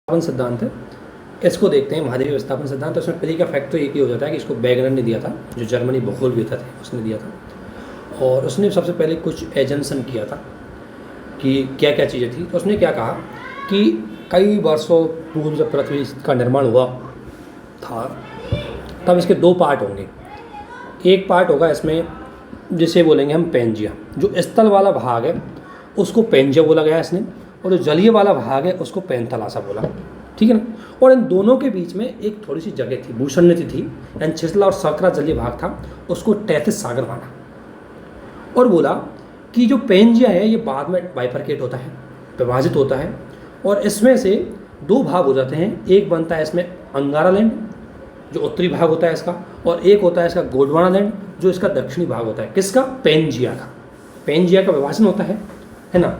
विस्थापन सिद्धांत है, इसको देखते हैं। महाद्वीपीय विस्थापन सिद्धांत। उसमें पहले का फैक्ट तो एक ही हो जाता है कि इसको वेगनर ने दिया था, जो जर्मनी भूगोलवेत्ता थे, उसने दिया था। और उसने सबसे पहले कुछ एजेंसन किया था कि क्या क्या चीज़ें थी। तो उसने क्या कहा कि कई वर्षों पूर्व जब पृथ्वी का निर्माण हुआ था तब इसके दो पार्ट होंगे। एक पार्ट होगा इसमें जिसे बोलेंगे हम पेंजिया, जो स्थल वाला भाग है उसको पेंजिया बोला गया इसने, और जो जलीय वाला भाग है उसको पेंथलासा बोला, ठीक है ना। और इन दोनों के बीच में एक थोड़ी सी जगह थी, भूषण्यति थी, यानी छिछला और सकरा जलीय भाग था, उसको तैथिस सागर माना और बोला कि जो पेंजिया है ये बाद में बाइफरकेट होता है, विभाजित होता है, और इसमें से दो भाग हो जाते हैं। एक बनता है इसमें अंगारा लैंड, जो उत्तरी भाग होता है इसका, और एक होता है इसका गोंडवाना लैंड, जो इसका दक्षिणी भाग होता है। किसका? पेंजिया का। पेंजिया का विभाजन होता है ना।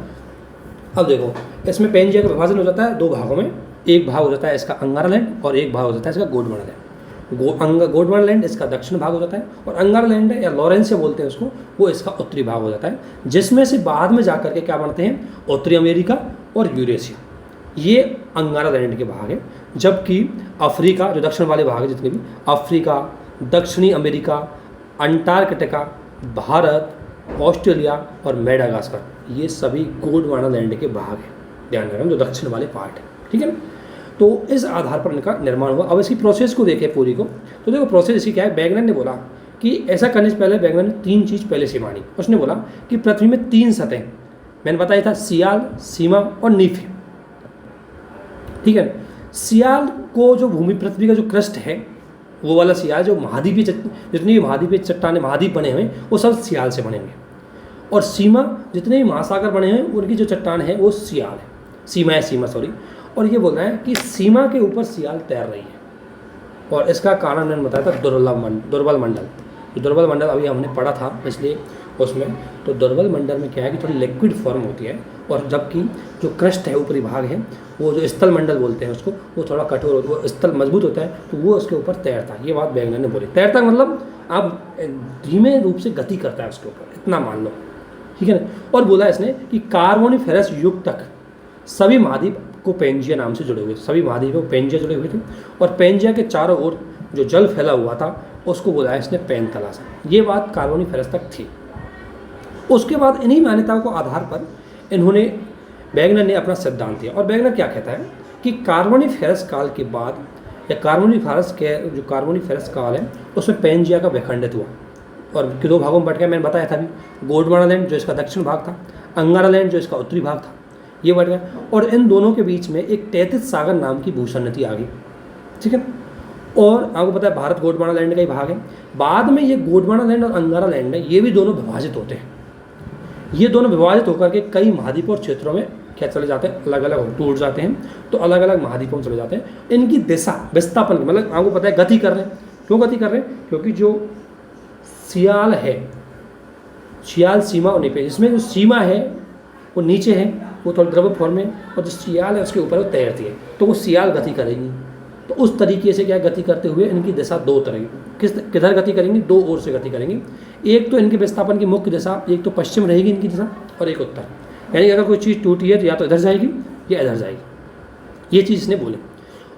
अब देखो, इसमें पेंजिया का विभाजन हो जाता है दो भागों में। एक भाग हो जाता है इसका अंगारा लैंड और एक भाग हो जाता है इसका गोंडवाना लैंड। गोंडवाना लैंड इसका दक्षिण भाग हो जाता है, और अंगारा लैंड या लॉरेंसिया बोलते हैं उसको, वो इसका उत्तरी भाग हो जाता है, जिसमें से बाद में जाकर के क्या बनते हैं? उत्तरी अमेरिका और यूरेशिया, ये अंगारा लैंड के भाग है। जबकि अफ्रीका, जो दक्षिण वाले भाग है जितने भी, अफ्रीका, दक्षिणी अमेरिका, अंटार्कटिका, भारत, ऑस्ट्रेलिया और मेडागास्कर, ये सभी गोंडवाना लैंड के भाग हैं। ध्यान रखें, जो दक्षिण वाले पार्ट है, ठीक है ना। तो इस आधार पर इनका निर्माण हुआ। अब इसकी प्रोसेस को देखें पूरी को, तो देखो प्रोसेस इसकी क्या है। वेगनर ने बोला कि ऐसा करने से पहले वेगनर ने तीन चीज़ पहले से मानी। उसने बोला कि पृथ्वी में तीन सतहें, मैंने बताया था, सियाल, सीमा और नीफे, ठीक है। सियाल को, जो भूमि पृथ्वी का जो क्रस्ट है, वो वाला सियाल, जो महाद्वीपीय जितनी भी महाद्वीपीय चट्टाने, महाद्वीप बने हुए हैं, वो सब सियाल से बने हुए हैं। और सीमा, जितने भी महासागर बने हैं उनकी जो चट्टान है वो सियाल है, सीमा सॉरी। और ये बोल रहा है कि सीमा के ऊपर सियाल तैर रही है, और इसका कारण मैंने बताया था दुर्बल मंडल। दुर्बल मंडल अभी हमने पढ़ा था, इसलिए उसमें तो दुर्बल मंडल में क्या है कि थोड़ी लिक्विड फॉर्म होती है, और जबकि जो क्रस्ट है, ऊपरी भाग है, वो जो स्थल मंडल बोलते हैं उसको, वो थोड़ा कठोर होता है, वो स्थल मजबूत होता है, तो वो उसके ऊपर तैरता है। ये बात वेगनर ने बोली। तैरता मतलब आप धीमे रूप से गति करता है उसके ऊपर, इतना मान लो, ठीक है ना। और बोला इसने कि कार्बोनिफेरस युग तक सभी महाद्वीप को पेंजिया नाम से जुड़े हुए, सभी महाद्वीप को पेंजिया जुड़े हुए थे, और पेंजिया के चारों ओर जो जल फैला हुआ था उसको बोला इसने पेंथलासा। ये बात कार्बोनिफेरस तक थी। उसके बाद इन्हीं मान्यताओं को आधार पर इन्होंने, वेगनर ने अपना सिद्धांत दिया। और वेगनर क्या कहता है कि कार्बोनिफेरस काल के बाद, या कार्बोनिफेरस के जो कार्बोनिफेरस काल है उसमें पेंजिया का विखंडित हुआ और दो भागों में बट गया। मैंने बताया था अभी, गोंडवाना लैंड जो इसका दक्षिण भाग था, अंगारा लैंड जो इसका उत्तरी भाग था, ये बढ़ गया। और इन दोनों के बीच में एक तैथिस सागर नाम की भूषण्यति आ गई, ठीक है। और आपको पता है भारत गोंडवाना लैंड का ही भाग है। बाद में ये गोंडवाना लैंड और अंगारा लैंड है, ये भी दोनों विभाजित होते हैं। ये दोनों विभाजित होकर के कई महाद्वीप और क्षेत्रों में क्या चले जाते हैं, अलग अलग टूट जाते हैं, तो अलग अलग महाद्वीपों में चले जाते हैं। इनकी दिशा विस्थापन, मतलब आपको पता है गति कर रहे हैं। क्यों गति कर रहे हैं? क्योंकि जो सियाल है, सियाल, सीमा और नीपे, जिसमें जो सीमा है वो नीचे है, वो थोड़ा द्रव फॉर्म में, और जो सियाल है उसके ऊपर वो तैरती है, तो वो सियाल गति करेगी। तो उस तरीके से क्या गति करते हुए इनकी दिशा दो तरह की, किधर गति करेंगी? दो ओर से गति करेंगी। एक तो इनके विस्थापन की मुख्य दिशा, एक तो पश्चिम रहेगी इनकी दिशा, और एक उत्तर। यानी अगर कोई चीज़ टूटी है तो या तो इधर जाएगी या इधर जाएगी। ये चीज़ इसने बोले,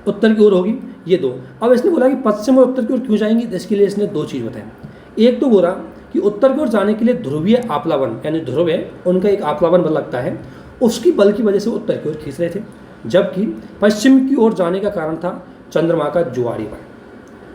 उत्तर की ओर होगी ये दो। अब इसने बोला कि पश्चिम और उत्तर की ओर क्यों जाएंगी, इसके लिए इसने दो चीज़ बताया। एक तो बोला कि उत्तर की ओर जाने के लिए ध्रुवीय आप्लावन, यानी ध्रुव है उनका एक आप्लावन बल लगता है, उसकी बल की वजह से वो उत्तर की ओर खींच रहे थे। जबकि पश्चिम की ओर जाने का कारण था चंद्रमा का ज्वारी बल,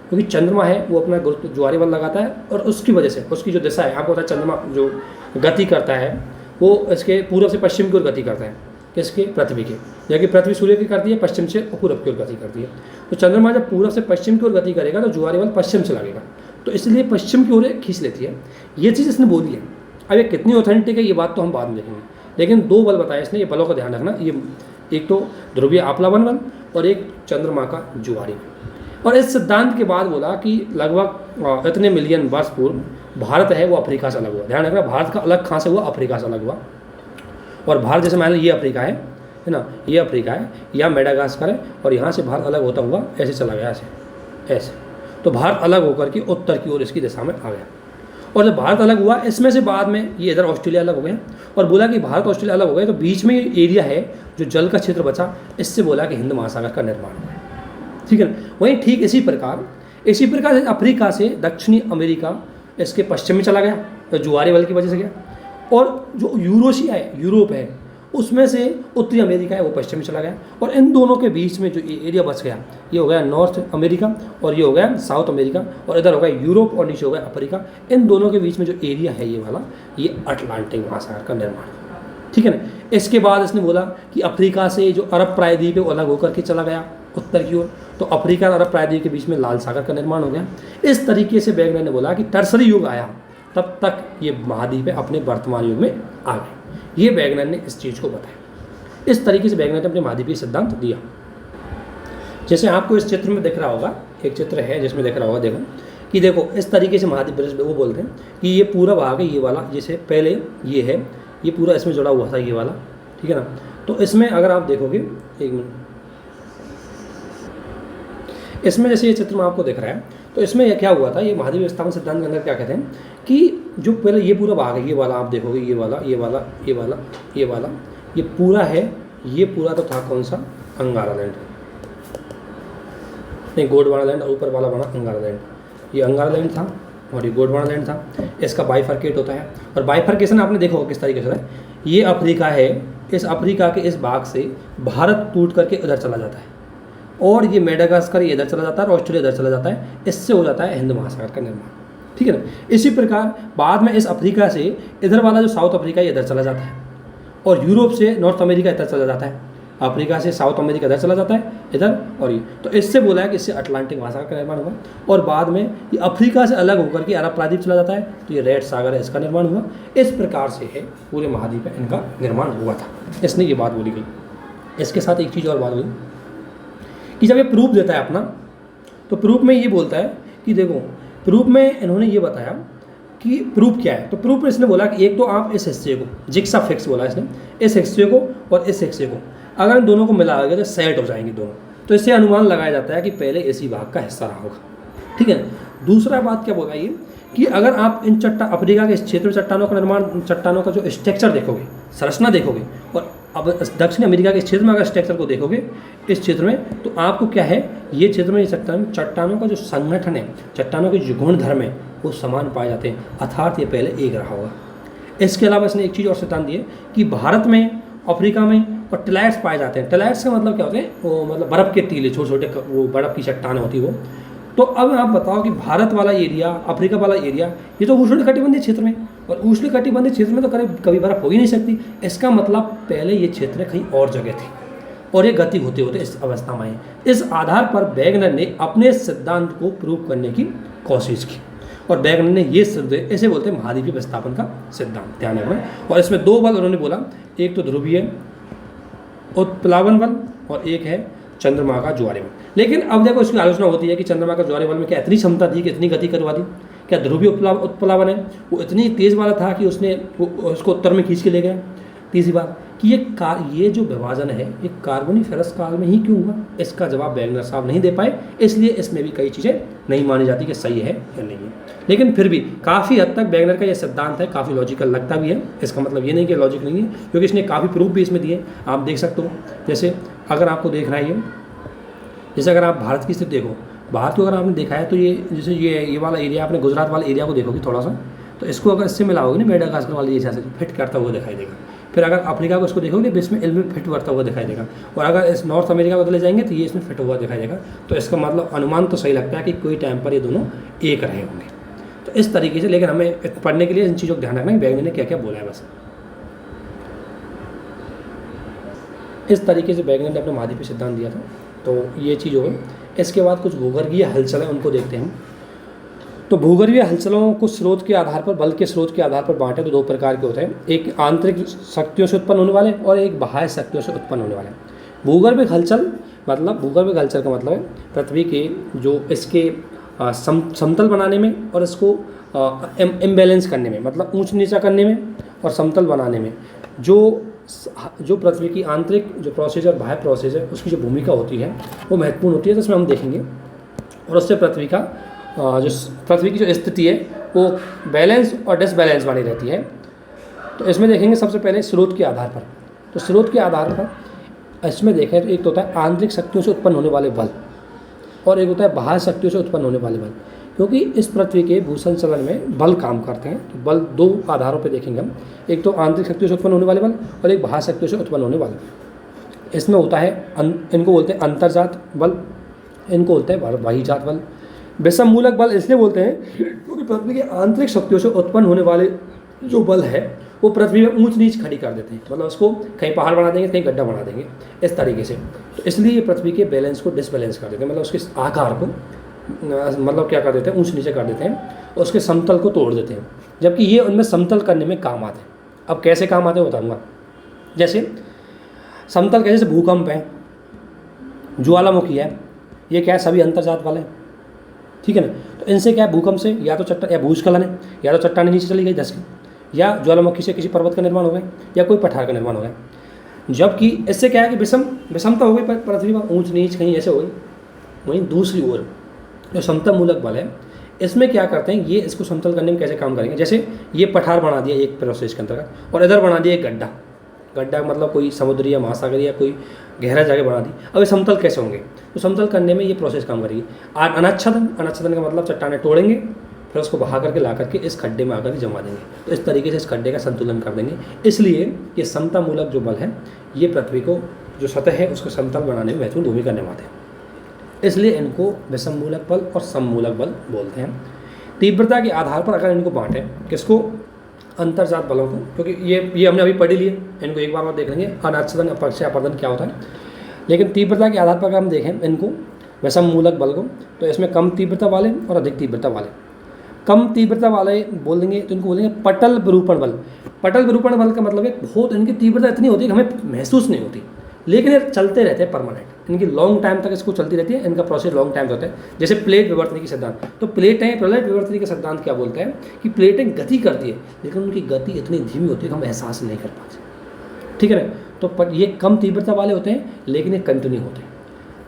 क्योंकि चंद्रमा है वो अपना ज्वारी बल लगाता है, और उसकी वजह से उसकी जो दिशा है, आपको पता है चंद्रमा जो गति करता है वो इसके पूर्व से पश्चिम की ओर गति करता है। किसके? पृथ्वी के। जबकि पृथ्वी सूर्य की करती है पश्चिम से पूर्व की ओर गति करती है। तो चंद्रमा जब पूर्व से पश्चिम की ओर गति करेगा तो ज्वारी बल पश्चिम से लगेगा, तो इसलिए पश्चिम की ओर खींच लेती है। ये चीज़ इसने बोली है। अब ये कितनी ऑथेंटिक है ये बात तो हम बाद में देखेंगे, लेकिन दो बल बताए इसने, ये बलों का ध्यान रखना। ये एक तो ध्रुवीय आप्लावन बल और एक चंद्रमा का ज्वारी। और इस सिद्धांत के बाद बोला कि लगभग इतने मिलियन वर्ष पूर्व भारत है वो अफ्रीका से अलग हुआ। ध्यान रखना, भारत का अलग कहाँ से हुआ? अफ्रीका से अलग हुआ। और भारत जैसे मान लो ये अफ्रीका है ना, ये अफ्रीका है, यहाँ मेडागास्कर है, और यहाँ से भारत अलग होता हुआ ऐसे चला गया, ऐसे। तो भारत अलग होकर के उत्तर की ओर इसकी दिशा में आ गया। और जब भारत अलग हुआ, इसमें से बाद में ये इधर ऑस्ट्रेलिया अलग हो गया, और बोला कि भारत ऑस्ट्रेलिया अलग हो गए तो बीच में ये एरिया है जो जल का क्षेत्र बचा, इससे बोला कि हिंद महासागर का निर्माण हुआ। ठीक है ना। वहीं ठीक इसी प्रकार अफ्रीका से दक्षिणी अमेरिका इसके पश्चिम में चला गया, तो जुआरी बल की वजह से गया। और जो यूरोशिया है, यूरोप है, उसमें से उत्तरी अमेरिका है वो पश्चिम में चला गया। और इन दोनों के बीच में जो एरिया बच गया, ये हो गया नॉर्थ अमेरिका और ये हो गया साउथ अमेरिका, और इधर हो गया यूरोप और नीचे हो गया अफ्रीका। इन दोनों के बीच में जो एरिया है ये वाला, ये अटलांटिक महासागर का निर्माण हुआ। ठीक है ना। इसके बाद इसने बोला कि अफ्रीका से जो अरब प्रायद्वीप है वो अलग होकर के चला गया उत्तर की ओर, तो अफ्रीका और अरब प्रायद्वीप के बीच में लाल सागर का निर्माण हो गया। इस तरीके से वेगनर ने बोला कि टर्सरी युग आया, तब तक ये महाद्वीप अपने वर्तमान युग में आ गए। ये वेगनर ने इस चीज़ को बताया। इस तरीके से वेगनर ने अपने महाद्वीपीय सिद्धांत दिया। जैसे आपको इस चित्र में दिख रहा होगा, एक चित्र है जिसमें दिख रहा होगा, देखो कि देखो इस तरीके से महाद्वीप वो बोलते हैं कि ये पूरा भाग है ये वाला, जैसे पहले ये है, ये पूरा इसमें जुड़ा हुआ था ये वाला। ठीक है ना। तो इसमें अगर आप देखोगे, एक मिनट, इसमें जैसे ये चित्र में आपको दिख रहा है, तो इसमें यह क्या हुआ था, ये महाद्वीप विस्थापन सिद्धांत के अंदर क्या कहते हैं कि जो पहले ये पूरा भाग है ये वाला, आप देखोगे ये वाला, ये वाला, ये वाला, ये वाला, ये पूरा है, ये पूरा तो था कौन सा, अंगारा लैंड, नहीं गोंडवाना लैंड, और ऊपर वाला बना अंगारा लैंड। ये अंगारा लैंड था और ये गोंडवाना लैंड था। इसका बाइफर्केट होता है, और बाइफर्केशन आपने देखा होगा किस तरीके से है। ये अफ्रीका है, इस अफ्रीका के इस भाग से भारत टूट करके उधर चला जाता है, और ये मेडागास्कर इधर चला जाता है और ऑस्ट्रेलिया इधर चला जाता है। इससे हो जाता है हिंद महासागर का निर्माण। ठीक है ना। इसी प्रकार बाद में इस अफ्रीका से इधर वाला जो साउथ अफ्रीका ये इधर चला जाता है, और यूरोप से नॉर्थ अमेरिका इधर चला जाता है, अफ्रीका से साउथ अमेरिका इधर चला जाता है इधर, और ये तो इससे बोला है कि इससे अटलांटिक महासागर का निर्माण हुआ। और बाद में ये अफ्रीका से अलग होकर के अरब प्रायद्वीप चला जाता है, तो ये रेड सागर है, इसका निर्माण हुआ। इस प्रकार से है पूरे महाद्वीप में इनका निर्माण हुआ था। इसने ये बात बोली गई। इसके साथ एक चीज़ और बात हुई कि जब ये प्रूफ देता है अपना, तो प्रूफ में ये बोलता है कि देखो, प्रूफ में इन्होंने ये बताया कि प्रूफ क्या है। तो प्रूफ में इसने बोला कि एक तो आप इस हिस्से को जिक्सा फिक्स बोला इसने, इस हिस्से को और इस हिस्से को अगर इन दोनों को मिला गया तो सेट हो जाएंगे दोनों, तो इससे अनुमान लगाया जाता है कि पहले इसी भाग का हिस्सा रहा होगा। ठीक है। दूसरा बात क्या बोला ये कि अगर आप इन अफ्रीका के इस क्षेत्र में चट्टानों का निर्माण, चट्टानों का जो स्ट्रक्चर देखोगे, संरचना देखोगे, और अब दक्षिण अमेरिका के क्षेत्र में अगर स्ट्रक्चर को देखोगे इस क्षेत्र में, तो आपको क्या है, ये क्षेत्र में ये चट्टानों का जो संगठन है, चट्टानों के जो गुण धर्म है वो समान पाए जाते हैं, अर्थात ये पहले एक रहा होगा। इसके अलावा इसने एक चीज़ और सिद्धांत दिए कि भारत में, अफ्रीका में और टिलाइट्स पाए जाते हैं। टिलाइट्स का मतलब क्या होते हैं, वो मतलब बर्फ़ के टीले, छोटे छोटे वो बर्फ़ की चट्टानें होती है वो। तो अब आप बताओ कि भारत वाला एरिया, अफ्रीका वाला एरिया, ये तो उष्णकटिबंधीय क्षेत्र में, और उष्णकटिबंधीय क्षेत्र में तो कभी बर्फ़ हो ही नहीं सकती। इसका मतलब पहले ये क्षेत्र कहीं और जगह थी, और ये गति होते होते इस अवस्था में आए। इस आधार पर वेगनर ने अपने सिद्धांत को प्रूव करने की कोशिश की, और वेगनर ने ये सिद्ध, ऐसे बोलते हैं महाद्वीपीय विस्थापन का सिद्धांत, ध्यान रखना। और इसमें दो बल उन्होंने बोला, एक तो ध्रुवीय उत्प्लावन बल और एक है चंद्रमा का ज्वारीय बल। लेकिन अब देखो इसकी आलोचना होती है कि चंद्रमा का ज्वारीय बल में क्या इतनी क्षमता थी कि इतनी गति करवा दी, क्या ध्रुवीय उत्प्लावन है वो इतनी तेज़ वाला था कि उसने उसको उत्तर में खींच के ले गया। तीसरी बात कि ये जो विभाजन है ये कार्बोनिफेरस काल में ही क्यों हुआ, इसका जवाब वेगनर साहब नहीं दे पाए, इसलिए इसमें भी कई चीज़ें नहीं मानी जाती कि सही है या नहीं है। लेकिन फिर भी काफ़ी हद तक वेगनर का ये सिद्धांत है, काफ़ी लॉजिकल लगता भी है। इसका मतलब ये नहीं कि लॉजिक नहीं है, क्योंकि इसने काफ़ी प्रूफ भी इसमें दिए, आप देख सकते हो। जैसे अगर आपको देखना है ये, जैसे अगर आप भारत की स्थिति देखो, भारत को अगर आपने देखा है तो ये जैसे ये वाला एरिया, आपने गुजरात वाले एरिया को देखोगे थोड़ा सा, तो इसको अगर इससे मिलाओगे ना मेडागास्कर वाले एरिया से फिट करता हुआ दिखाई देगा। फिर अगर अफ्रीका को इसको देखोगे तो इसमें एल में फिट करता हुआ दिखाई देगा, और अगर इस नॉर्थ अमेरिका को चले जाएंगे तो ये इसमें फिट हुआ दिखाई देगा। तो इसका मतलब अनुमान तो सही लगता है कि कोई टाइम पर ये दोनों एक रहे होंगे। तो इस तरीके से, लेकिन हमें पढ़ने के लिए इन चीज़ों को ध्यान रखना है वेगनर ने क्या क्या बोला है। बस इस तरीके से वेगनर ने अपने महाद्वीपीय सिद्धांत दिया था। तो ये चीज़ हो गई। इसके बाद कुछ भूगर्भीय हलचलें उनको देखते हैं हम। तो भूगर्भीय हलचलों को स्रोत के आधार पर, बल के स्रोत के आधार पर बांटे तो दो प्रकार के होते हैं, एक आंतरिक शक्तियों से उत्पन्न होने वाले और एक बाह्य शक्तियों से उत्पन्न होने वाले। भूगर्भिक हलचल का मतलब है पृथ्वी के जो इसके समतल बनाने में और इसको इम्बैलेंस करने में, मतलब ऊंच नीचा करने में और समतल बनाने में जो पृथ्वी की आंतरिक जो प्रोसेस और बाह्य प्रोसेस है उसकी जो भूमिका होती है वो महत्वपूर्ण होती है। तो इसमें हम देखेंगे, और उससे पृथ्वी की जो स्थिति है वो बैलेंस और डिसबैलेंस बनी रहती है। तो इसमें देखेंगे सबसे पहले स्रोत के आधार पर। तो स्रोत के आधार पर इसमें देखें तो एक तो होता है आंतरिक शक्तियों से उत्पन्न होने वाले बल और एक होता है बाह्य शक्तियों से उत्पन्न होने वाले बल। क्योंकि इस पृथ्वी के भूषण चलन में बल काम करते हैं, तो बल दो आधारों पर देखेंगे हम, एक तो आंतरिक शक्तियों से उत्पन्न होने वाले बल और एक बाह्य शक्तियों से उत्पन्न होने वाले बल। इसमें होता है इनको बोलते हैं अंतर्जात बल, इनको बोलते हैं बाह्यजात बल। विषम मूलक बल इसलिए बोलते हैं क्योंकि पृथ्वी के आंतरिक शक्तियों से उत्पन्न होने वाले जो बल है वो पृथ्वी में ऊंच नीच खड़ी कर देते हैं, मतलब उसको कहीं पहाड़ बना देंगे, कहीं गड्ढा बना देंगे, इस तरीके से। तो इसलिए ये पृथ्वी के बैलेंस को डिसबैलेंस कर देते हैं, मतलब उसके आकार को मतलब क्या कर देते हैं, ऊंच नीचे कर देते हैं, उसके समतल को तोड़ देते हैं, जबकि ये उनमें समतल करने में काम आते हैं। अब कैसे काम आते हैं बताऊँगा। जैसे समतल कैसे, भूकंप है, ज्वालामुखी है, ये क्या है, सभी अंतर्जात वाले, ठीक है ना। तो इनसे क्या है, भूकंप से या तो चट्टान या भूस्खलन है, या तो चट्टाने नीचे चली गई धस के, या ज्वालामुखी से किसी पर्वत का निर्माण हो गया, या कोई पठार का निर्माण हो गया। जबकि इससे क्या है कि विषमता हो गई पृथ्वी पर, ऊंच नीच कहीं ऐसे हो गई। वहीं दूसरी ओर जो समतल मूलक बल है, इसमें क्या करते हैं, ये इसको समतल करने में कैसे काम करेंगे। जैसे ये पठार बना दिया एक प्रोसेस के अंतर्गत, और इधर बना दिया एक गड्ढा, गड्ढा मतलब कोई समुद्र या महासागर या कोई गहरा जगह बना दी। अब ये समतल कैसे होंगे, तो समतल करने में ये प्रोसेस काम करेगी। अनच्छदन का मतलब चट्टाने तोड़ेंगे, फिर उसको बहा करके ला करके इस खड्डे में आकर जमा देंगे, तो इस तरीके से इस खड्डे का संतुलन कर देंगे। इसलिए ये समता मूलक जो बल है, ये पृथ्वी को जो सतह है उसको समतल बनाने में महत्वपूर्ण भूमिका निभाते हैं। इसलिए इनको विषम मूलक बल और सममूलक बल बोलते हैं। तीव्रता के आधार पर अगर इनको बांटें, किसको, अंतर्जात बलों को, क्योंकि ये हमने अभी पढ़ी लिए, इनको एक बार और देख लेंगे अनाच्छदन अपक्षय अपर्दन क्या होता है। लेकिन तीव्रता के आधार पर अगर हम देखें इनको विषम मूलक बल को, तो इसमें कम तीव्रता वाले और अधिक तीव्रता वाले। कम तीव्रता वाले बोलेंगे तो इनको बोलेंगे पटल विरूपण बल। पटल विरूपण बल का मतलब है बहुत इनकी तीव्रता इतनी होती है कि हमें महसूस नहीं होती, लेकिन ये चलते रहते हैं परमानेंट, इनकी लॉन्ग टाइम तक इसको चलती रहती है, इनका प्रोसेस लॉन्ग टाइम होता है। जैसे प्लेट विवर्तनी की सिद्धांत, तो प्लेट विवर्तनी का सिद्धांत क्या बोलता है कि प्लेटें गति करती है, लेकिन उनकी गति इतनी धीमी होती है कि हम एहसास नहीं कर पाते, ठीक है ना। तो ये कम तीव्रता वाले होते हैं, लेकिन ये कंटिन्यू होते हैं।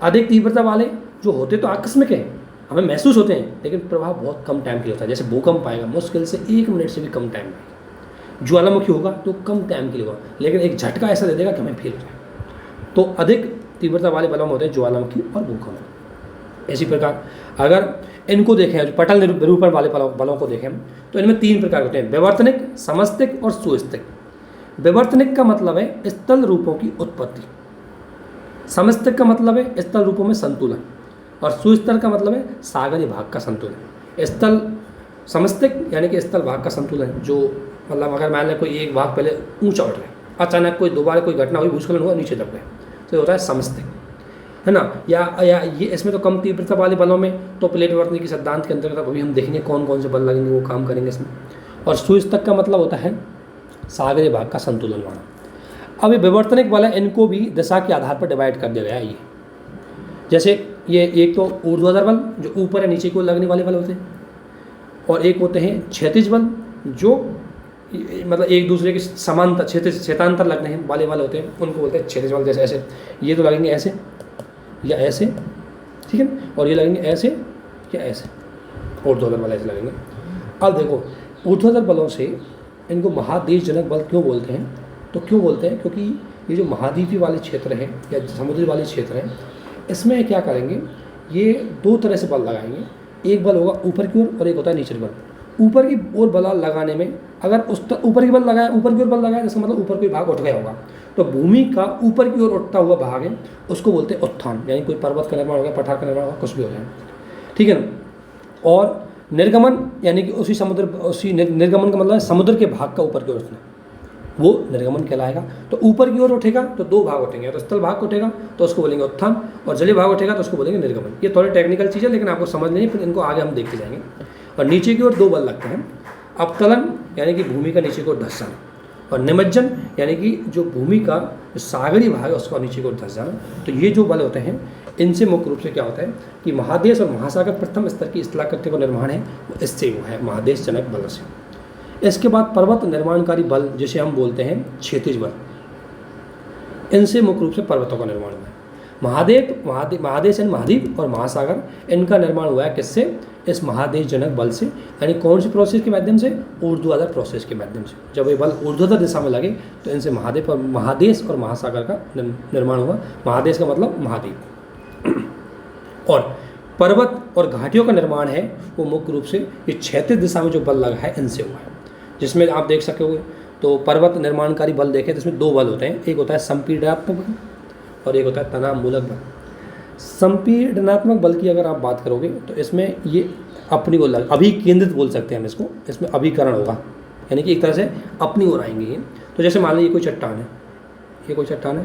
अधिक तीव्रता वाले जो होते तो आकस्मिक है, हमें महसूस होते हैं, लेकिन प्रभाव बहुत कम टाइम के लिए होता है। जैसे भूकंप आएगा, मुश्किल से 1 मिनट से भी कम टाइम में। ज्वालामुखी होगा तो कम टाइम के लिए होगा, लेकिन एक झटका ऐसा दे देगा कि हमें फील हो जाए। तो अधिक तीव्रता वाले बलों में होते हैं ज्वालामुखी और भूकंप। इसी प्रकार अगर इनको देखें, पटल विरूपण वाले बलों को देखें, तो इनमें 3 प्रकार होते हैं, विवर्तनिक, समस्तिक और सुस्तिक। विवर्तनिक का मतलब है स्थल रूपों की उत्पत्ति, समस्तिक का मतलब है स्थल रूपों में संतुलन, और सुस्तर का मतलब है सागरीय भाग का संतुलन। स्थल समस्तिक यानी कि स्थल भाग का संतुलन, जो मतलब अगर मान लें कोई एक भाग पहले ऊंचा उठ रहा है, अचानक कोई दोबारा कोई घटना हुई, भूस्खलन हुआ, नीचे दब गए, तो ये होता है समस्तिक, है ना। या ये इसमें तो कम तीव्रता वाले बलों में तो प्लेट विवर्तनी के सिद्धांत के अंतर्गत अभी हम देखेंगे कौन कौन से बल लगेंगे, वो काम करेंगे इसमें। और सुस्तक का मतलब होता है सागरीय भाग का संतुलन लाना। अब ये विवर्तनिक बल है, इनको भी दिशा के आधार पर डिवाइड कर दिया गया है। ये जैसे ये एक तो ऊर्ध्वाधर बल जो ऊपर या नीचे को लगने वाले बल होते हैं, और एक होते हैं क्षैतिज बल जो मतलब एक दूसरे के समांतर क्षेत्रांतर लगने वाले बल होते हैं, उनको बोलते हैं क्षैतिज बल। जैसे ऐसे ये तो लगेंगे ऐसे या ऐसे, ठीक है, और ये लगेंगे ऐसे या ऐसे, ऊर्ध्वाधर बल ऐसे लगेंगे। अब देखो ऊर्ध्वाधर बलों से इनको महादेशजनक बल क्यों बोलते हैं, तो क्यों बोलते हैं, क्योंकि ये जो महाद्वीपीय वाले क्षेत्र हैं या समुद्री वाले क्षेत्र हैं, इसमें क्या करेंगे, ये 2 तरह से बल लगाएंगे। एक बल होगा ऊपर की ओर और एक होता है नीचे की बल। ऊपर की ओर बल लगाने में अगर ऊपर की ओर बल लगाया इसका मतलब ऊपर कोई भाग उठ गया होगा, तो भूमि का ऊपर की ओर उठता हुआ भाग है उसको बोलते हैं उत्थान, यानी कोई पर्वत का निर्माण हो गया, पठार का निर्माण होगा, कुछ भी हो जाए, ठीक है ना। और निर्गमन यानी कि उसी निर्गमन का मतलब है समुद्र के भाग का ऊपर की ओर उठना, वो निर्गमन कहलाएगा। तो ऊपर की ओर उठेगा तो 2 भाग उठेंगे, तो स्थल भाग उठेगा तो उसको बोलेंगे उत्थान, और जलीय भाग उठेगा तो उसको बोलेंगे निर्गमन। ये थोड़ी टेक्निकल चीज़ है, लेकिन आपको समझ नहीं, फिर इनको आगे हम देखते जाएंगे। और नीचे की ओर 2 बल लगते हैं, अवतलन यानी कि भूमि का नीचे की ओर धस जाना, और निमज्जन यानी कि जो भूमि का सागरीय भाग है उसका नीचे की ओर धस जाना। तो ये जो बल होते हैं, इनसे मुख्य रूप से क्या होता है कि महादेश और महासागर प्रथम स्तर की स्थलाकृति का निर्माण है, इससे वो है महादेश जनक बल से। इसके बाद पर्वत निर्माणकारी बल जिसे हम बोलते हैं क्षैतिज बल, इनसे मुख्य रूप से पर्वतों का निर्माण हुआ है। महादेश यानी महाद्वीप और महासागर, इनका निर्माण हुआ है किससे? इस महादेश जनक बल से। यानी कौन सी प्रोसेस के माध्यम से? ऊर्ध्वाधर प्रोसेस के माध्यम से। जब ये बल ऊर्ध्वाधर दिशा में लगे तो इनसे महादेश और महासागर का निर्माण हुआ। महादेश का मतलब महाद्वीप। और पर्वत और घाटियों का निर्माण है वो मुख्य रूप से ये क्षैतिज दिशा में जो बल लगा है इनसे हुआ है, जिसमें आप देख सकोगे तो पर्वत निर्माणकारी बल देखें तो इसमें 2 बल होते हैं, एक होता है संपीड़नात्मक बल और एक होता है तनाव मूलक बल। संपीड़नात्मक बल की अगर आप बात करोगे तो इसमें ये अपनी ओर अभिकेंद्रित बोल सकते हैं हम इसको, इसमें अभिकरण होगा, यानी कि एक तरह से अपनी ओर आएंगे ये। तो जैसे मान लीजिए कोई चट्टान है, ये कोई चट्टान है,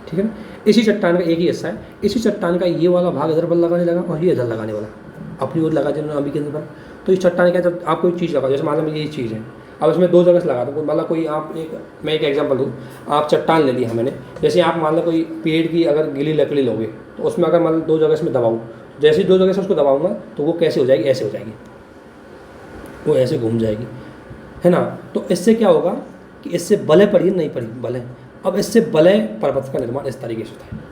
ठीक है ना, इसी चट्टान का एक ही हिस्सा है, इसी चट्टान का ये वाला भाग इधर बल लगाने लगा और ये इधर लगाने वाला, अपनी ओर लगा जिन्होंने अभिकेंद्र बल। तो इस चट्टान क्या, जब आप कोई चीज़ लगाओ, जैसे मान लो ये चीज़ है, अब इसमें 2 जगह से लगा दो, मतलब कोई आप मैं एक एग्जांपल दूँ, आप चट्टान ले लिया मैंने, जैसे आप मान लो कोई पेड़ की अगर गीली लकड़ी लोगे तो उसमें अगर मान लो 2 जगह से मैं दबाऊँ, जैसे ही 2 जगह से उसको दबाऊँगा तो वो कैसे हो जाएगी? ऐसे हो जाएगी, वो ऐसे घूम जाएगी, है ना। तो इससे क्या होगा कि इससे बलय पड़ी नहीं पड़ी, बलय। अब इससे बलय पर्वत का निर्माण इस तरीके से होता है।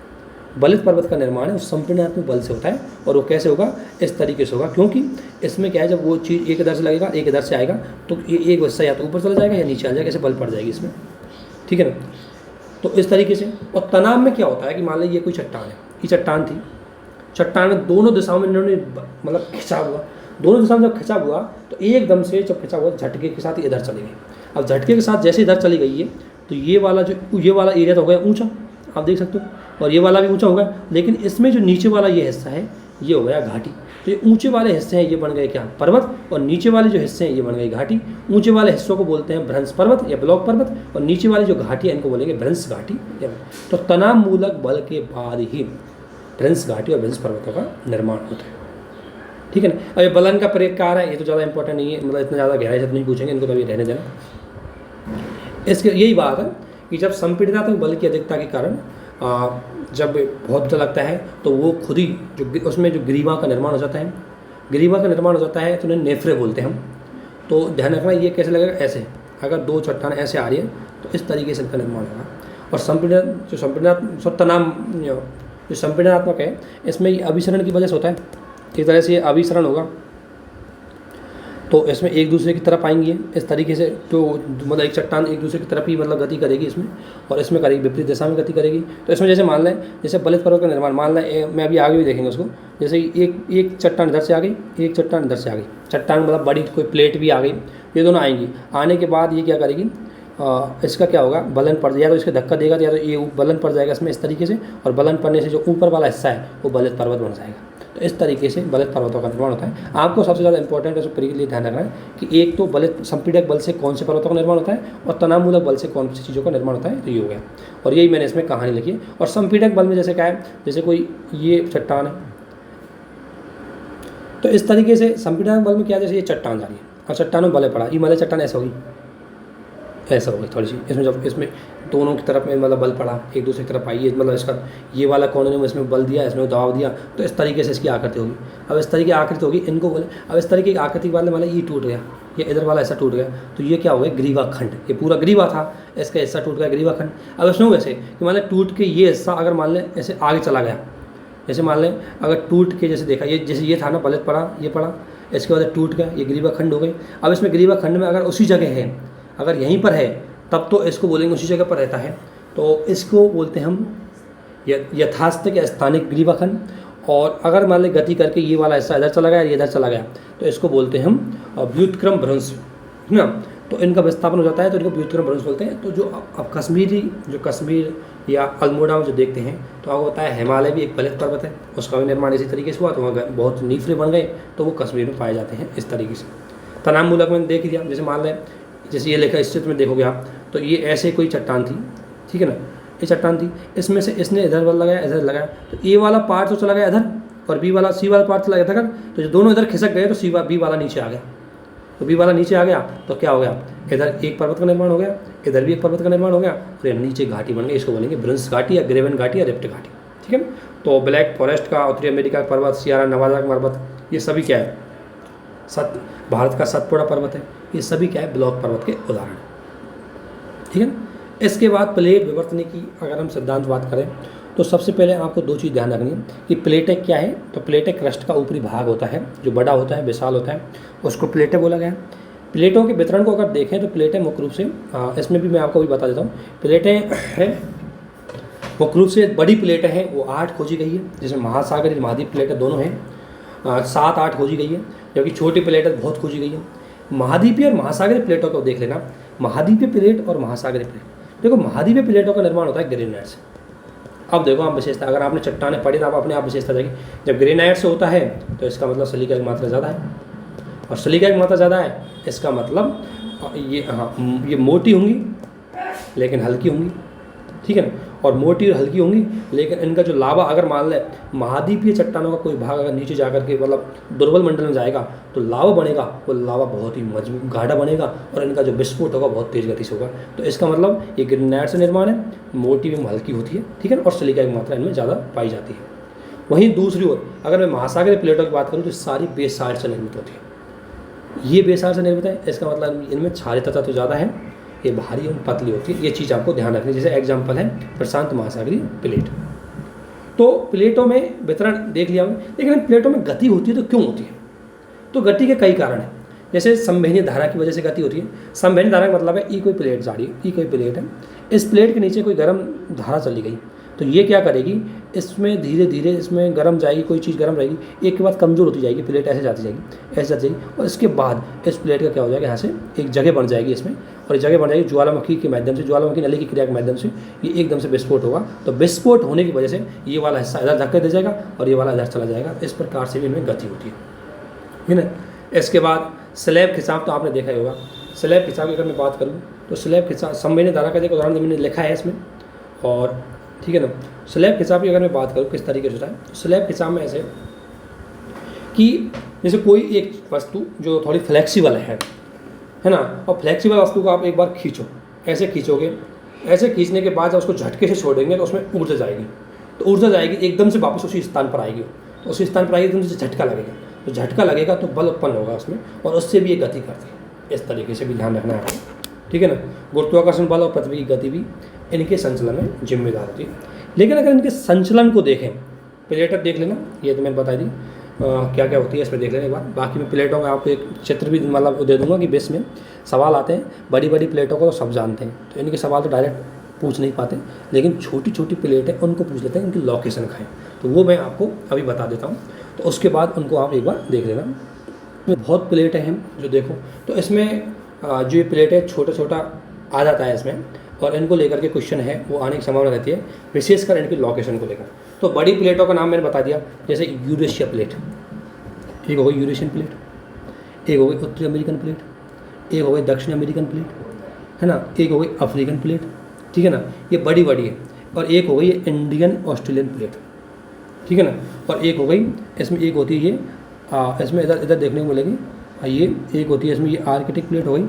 बलित पर्वत का निर्माण है उस संपीड़नात्मक बल से होता है, और वो कैसे होगा? इस तरीके से होगा, क्योंकि इसमें क्या है, जब वो चीज़ एक इधर से लगेगा एक इधर से आएगा तो ये एक हिस्सा या तो ऊपर चला जाएगा या नीचे आ जाएगा, ऐसे बल पड़ जाएगी इसमें, ठीक है ना। तो इस तरीके से। और तनाव में क्या होता है कि मान लीजिए ये कोई चट्टान है, ये चट्टान थी, चट्टान में दोनों दिशाओं में इन्होंने मतलब खिंचा हुआ, दोनों दिशाओं में जब खिंचा हुआ तो एकदम से जब खिंचा हुआ झटके के साथ इधर चली गई। अब झटके के साथ जैसे इधर चली गई है तो ये वाला एरिया तो हो गया ऊंचा, आप देख सकते हो, और ये वाला भी ऊंचा होगा, लेकिन इसमें जो नीचे वाला ये हिस्सा है ये हो गया घाटी। तो ये ऊंचे वाले हिस्से हैं ये बन गए क्या? पर्वत, और नीचे वाले जो हिस्से हैं ये बन गए घाटी। ऊंचे वाले हिस्सों को बोलते हैं भ्रंश पर्वत या ब्लॉक पर्वत, और नीचे वाली जो घाटी है इनको बोलेंगे भ्रंश घाटी। तो तनाव मूलक बल के बाद ही भ्रंश घाटी और भ्रंश पर्वतों का निर्माण होता है, ठीक है ना। अब ये बलन का प्रकार है, ये तो ज़्यादा इंपॉर्टेंट नहीं है, मतलब इतना ज़्यादा गहराई से नहीं पूछेंगे, इनको कभी रहने देना। इसके यही बात है कि जब संपीड़नात्मक बल की अधिकता के कारण जब बहुत लगता है तो वो खुद ही जो उसमें जो ग्रीवा का निर्माण हो जाता है, ग्रीवा का निर्माण हो जाता है तो उन्हें नेफ्रे बोलते हैं हम। तो ध्यान रखना ये कैसे लगेगा, ऐसे अगर 2 चट्टान ऐसे आ रही है तो इस तरीके से इनका निर्माण होगा। और जो संपीड़नात्मक है इसमें अभिसरण की वजह से होता है, एक तरह से ये अभिसरण होगा तो इसमें एक दूसरे की तरफ आएंगी इस तरीके से, तो मतलब एक चट्टान एक दूसरे की तरफ ही मतलब गति करेगी इसमें, और इसमें करेगी विपरीत दिशा में गति करेगी। तो इसमें जैसे मान लें, जैसे बलित पर्वत का निर्माण मान लें, मैं अभी आगे भी देखेंगे उसको, जैसे एक चट्टान इधर से आ गई, एक चट्टान इधर से आ गई, चट्टान मतलब बड़ी कोई प्लेट भी आ गई, ये दोनों आएंगी। आने के बाद ये क्या करेगी, इसका क्या होगा, बलन पड़ जाएगा, तो इसका धक्का देगा या तो ये बलन पड़ जाएगा इसमें इस तरीके से, और बलन पड़ने से जो ऊपर वाला हिस्सा है वो बलित पर्वत बन जाएगा। तो इस तरीके से बलित पर्वतों का निर्माण होता है। आपको सबसे ज़्यादा इंपॉर्टेंट है उसके लिए ध्यान रखना है कि एक तो बलित संपीड़क बल से कौन से पर्वतों का निर्माण होता है, और तनावमूलक बल से कौन सी चीज़ों का निर्माण होता है, तो ये हो गया। और यही मैंने इसमें कहानी लिखी है। और संपीड़क बल में जैसे क्या है, जैसे कोई ये चट्टान है, तो इस तरीके से संपीड़क बल में क्या है, जैसे ये चट्टान जा रही है और चट्टान में बल पड़ा, ये मतलब चट्टान ऐसा होगी, ऐसा होगी थोड़ी सी, इसमें जब इसमें दोनों की तरफ में मतलब बल पड़ा, एक दूसरे की तरफ आई है, मतलब इसका ये वाला कोने ने इसमें बल दिया, इसमें दबाव दिया, तो इस तरीके से इसकी आकृति होगी। अब इस तरीके की आकृति होगी, इनको बोले, अब इस तरीके की आकृति वाले मतलब ये टूट गया, ये इधर वाला ऐसा टूट गया, तो ये क्या हो गया, ग्रीवा खंड। ये पूरा ग्रीवा था, इसका हिस्सा टूट गया, ग्रीवा खंड। अब इसमें वैसे कि मान लें टूट के ये हिस्सा अगर मान लें ऐसे आगे चला गया, जैसे मान लें अगर टूट के जैसे देखा, ये जैसे ये था ना, बलित पड़ा, ये पड़ा, इसके बाद टूट गया, ये ग्रीवा खंड हो गई। अब इसमें ग्रीवा खंड में अगर उसी जगह है, अगर यहीं पर है, तब तो इसको बोलेंगे उसी जगह पर रहता है, तो इसको बोलते हैं हम यथास्थिक या स्थानिक ग्रीवाखंड। और अगर मान लें गति करके ये वाला हिस्सा इधर चला गया, ये इधर चला गया, तो इसको बोलते हैं हम व्युत्क्रम भ्रंश, है ना। तो इनका विस्थापन हो जाता है तो इनको व्युत्क्रम भ्रंश बोलते हैं। तो जो अब कश्मीर या अल्मोड़ा में जो देखते हैं तो आपको पता है हिमालय भी एक बलित पर्वत है, उसका भी निर्माण इसी तरीके से हुआ, तो वहाँ बहुत नीफरे बन गए, तो वो कश्मीर में पाए जाते हैं इस तरीके से। तनावमूलक में देख लिया, जैसे मान लें जैसे ये लेखा इस चित्र में देखोगे आप, तो ये ऐसे कोई चट्टान थी, ठीक है ना, ये चट्टान थी, इसमें से इसने इधर बल लगाया, इधर लगाया, तो ए वाला पार्ट तो चला गया इधर और सी वाला पार्ट चला गया था, तो जो दोनों इधर खिसक गए तो बी वाला नीचे आ गया। तो बी वाला नीचे आ गया तो क्या हो गया, इधर एक पर्वत का निर्माण हो गया, इधर भी एक पर्वत का निर्माण हो गया, और नीचे घाटी बन गई, इसको बोलेंगे भ्रंश घाटी या ग्रेवन घाटी या रिफ्ट घाटी, ठीक है। तो ब्लैक फॉरेस्ट का उत्तरी अमेरिका का पर्वत, सियारा नेवादा का पर्वत, ये सभी क्या है, भारत का सतपुड़ा पर्वत है, ये सभी क्या है, ब्लॉक पर्वत के उदाहरण, ठीक है ना। इसके बाद प्लेट विवर्तनी की अगर हम सिद्धांत बात करें तो सबसे पहले आपको दो चीज़ ध्यान रखनी है कि प्लेटें क्या है। तो प्लेटें क्रस्ट का ऊपरी भाग होता है जो बड़ा होता है, विशाल होता है, उसको प्लेटें बोला गया है। प्लेटों के वितरण को अगर देखें तो प्लेटें मुख्य रूप से इसमें भी मैं आपको भी बता देता हूँ। प्लेटें हैं मुख्य रूप से बड़ी प्लेटें हैं वो 8 खोजी गई है, जिसमें महासागरीय महाद्वीप प्लेटें दोनों हैं 7-8 खोजी गई है, जबकि छोटी प्लेटें बहुत खोजी गई है। महाद्वीपीय और महासागरीय प्लेटों को देख लेना, महाद्वीपीय प्लेट और महासागरीय प्लेट। देखो महाद्वीपीय प्लेटों का निर्माण होता है ग्रेनाइट से। अब देखो आप विशेषता, अगर आपने चट्टाने पढ़ी तो आप अपने आप विशेषता जाएगी। जब ग्रेनाइट से होता है तो इसका मतलब सिलिका की मात्रा ज़्यादा है, और सिलिका की मात्रा ज़्यादा है इसका मतलब ये मोटी होंगी लेकिन हल्की होंगी, ठीक है ना। और मोटी और हल्की होंगी लेकिन इनका जो लावा, अगर मान लें महाद्वीपीय चट्टानों का कोई भाग अगर नीचे जाकर के मतलब दुर्बल मंडल में जाएगा तो लावा बनेगा, वो लावा बहुत ही मजबूत गाढ़ा बनेगा और इनका जो विस्फोट होगा बहुत तेज़ गति से होगा। तो इसका मतलब ये ग्रेनाइट से निर्माण है, मोटी एवं हल्की होती है, ठीक है, और सिलिका की मात्रा इनमें ज़्यादा पाई जाती है। वहीं दूसरी ओर अगर मैं महासागरीय प्लेटों की बात करूँ तो सारी बेसाल्ट से निर्मित होती है। ये बेसाल्ट से निर्मित है, इसका मतलब इनमें क्षारीय तत्व तो ज़्यादा है, ये भारी एवं पतली होती है। ये चीज़ आपको ध्यान रखनी है। जैसे एग्जाम्पल है प्रशांत महासागरीय प्लेट। तो प्लेटों में वितरण देख लिया हमने, लेकिन इन प्लेटों में गति होती है तो क्यों होती है? तो गति के कई कारण हैं। जैसे संवहनीय धारा की वजह से गति होती है। संवहनीय धारा का मतलब है, ई कोई प्लेट जा रही है, ई कोई प्लेट है, इस प्लेट के नीचे कोई गर्म धारा चली गई तो ये क्या करेगी, इसमें धीरे धीरे इसमें गर्म जाएगी, कोई चीज़ गर्म रहेगी, एक के बाद कमज़ोर होती जाएगी, प्लेट ऐसे जाती जाएगी, ऐसे जाती जाएगी, और इसके बाद इस प्लेट का क्या हो जाएगा, यहाँ से एक जगह बन जाएगी इसमें, और ये जगह बन जाएगी ज्वालामुखी के माध्यम से, ज्वालामुखी नली की क्रिया के माध्यम से ये एकदम से विस्फोट होगा। तो विस्फोट होने की वजह से ये वाला हिस्सा इधर धक्का दे जाएगा और ये वाला इधर चला जाएगा। इस प्रकार से भी इनमें गति होती है ना। इसके बाद स्लैब खिंचाव तो आपने देखा ही होगा। स्लैब खिंचाव की अगर मैं बात करूँ तो स्लैब खिंचाव संवहनीय धारा का एक उदाहरण मैंने लिखा है इसमें, और ठीक है ना। स्लैब खिंचाव की अगर मैं बात करूँ किस तरीके से होता है, स्लैब खिंचाव में ऐसे कि जैसे कोई एक वस्तु जो थोड़ी फ्लेक्सिबल है ना, और फ्लेक्सिबल वस्तु को आप एक बार खींचो, ऐसे खींचोगे, ऐसे खींचने के बाद जब उसको झटके से छोड़ेंगे तो उसमें ऊर्जा जाएगी, तो ऊर्जा जाएगी एकदम से वापस उसी स्थान पर आएगी, तो उसी स्थान पर आएगी एकदम से झटका लगेगा, तो झटका लगेगा तो बल उत्पन्न होगा उसमें, और उससे भी ये गति करती है। इस तरीके से भी ध्यान रखना है आपको, ठीक है ना। गुरुत्वाकर्षण बल और पृथ्वी की गति भी इनके संचलन में जिम्मेदार होती है। लेकिन अगर इनके संचलन को देखें, प्लेटर देख लेना, ये तो मैंने बताई दी क्या क्या होती है, इसमें देख लेना एक बार। बाकी मैं प्लेटों का आपको एक चित्र भी मतलब दे दूंगा कि बेस में सवाल आते हैं। बड़ी बड़ी प्लेटों को तो सब जानते हैं, तो इनके सवाल तो डायरेक्ट पूछ नहीं पाते, लेकिन छोटी छोटी प्लेटें उनको पूछ लेते हैं, उनकी लोकेशन खाएँ, तो वो मैं आपको अभी बता देता हूँ। तो उसके बाद उनको आप एक बार देख लेना। बहुत प्लेटें हैं जो देखो, तो इसमें जो ये प्लेटें छोटा छोटा आ जाता है इसमें, और इनको लेकर के क्वेश्चन है वो आने की संभावना रहती है, विशेषकर इनकी लोकेशन को लेकर। तो बड़ी प्लेटों का नाम मैंने बता दिया, जैसे यूरेशिया प्लेट, एक हो गई यूरेशियन प्लेट, एक हो गई उत्तरी अमेरिकन प्लेट, एक हो गई दक्षिण अमेरिकन प्लेट, है ना, एक हो गई अफ्रीकन प्लेट, ठीक है ना, ये बड़ी बड़ी है। और एक हो गई ये इंडियन ऑस्ट्रेलियन प्लेट, ठीक है ना। और एक हो गई इसमें, एक होती है ये इसमें इधर इधर देखने को मिलेगी, ये एक होती है इसमें ये आर्कटिक प्लेट हो गई,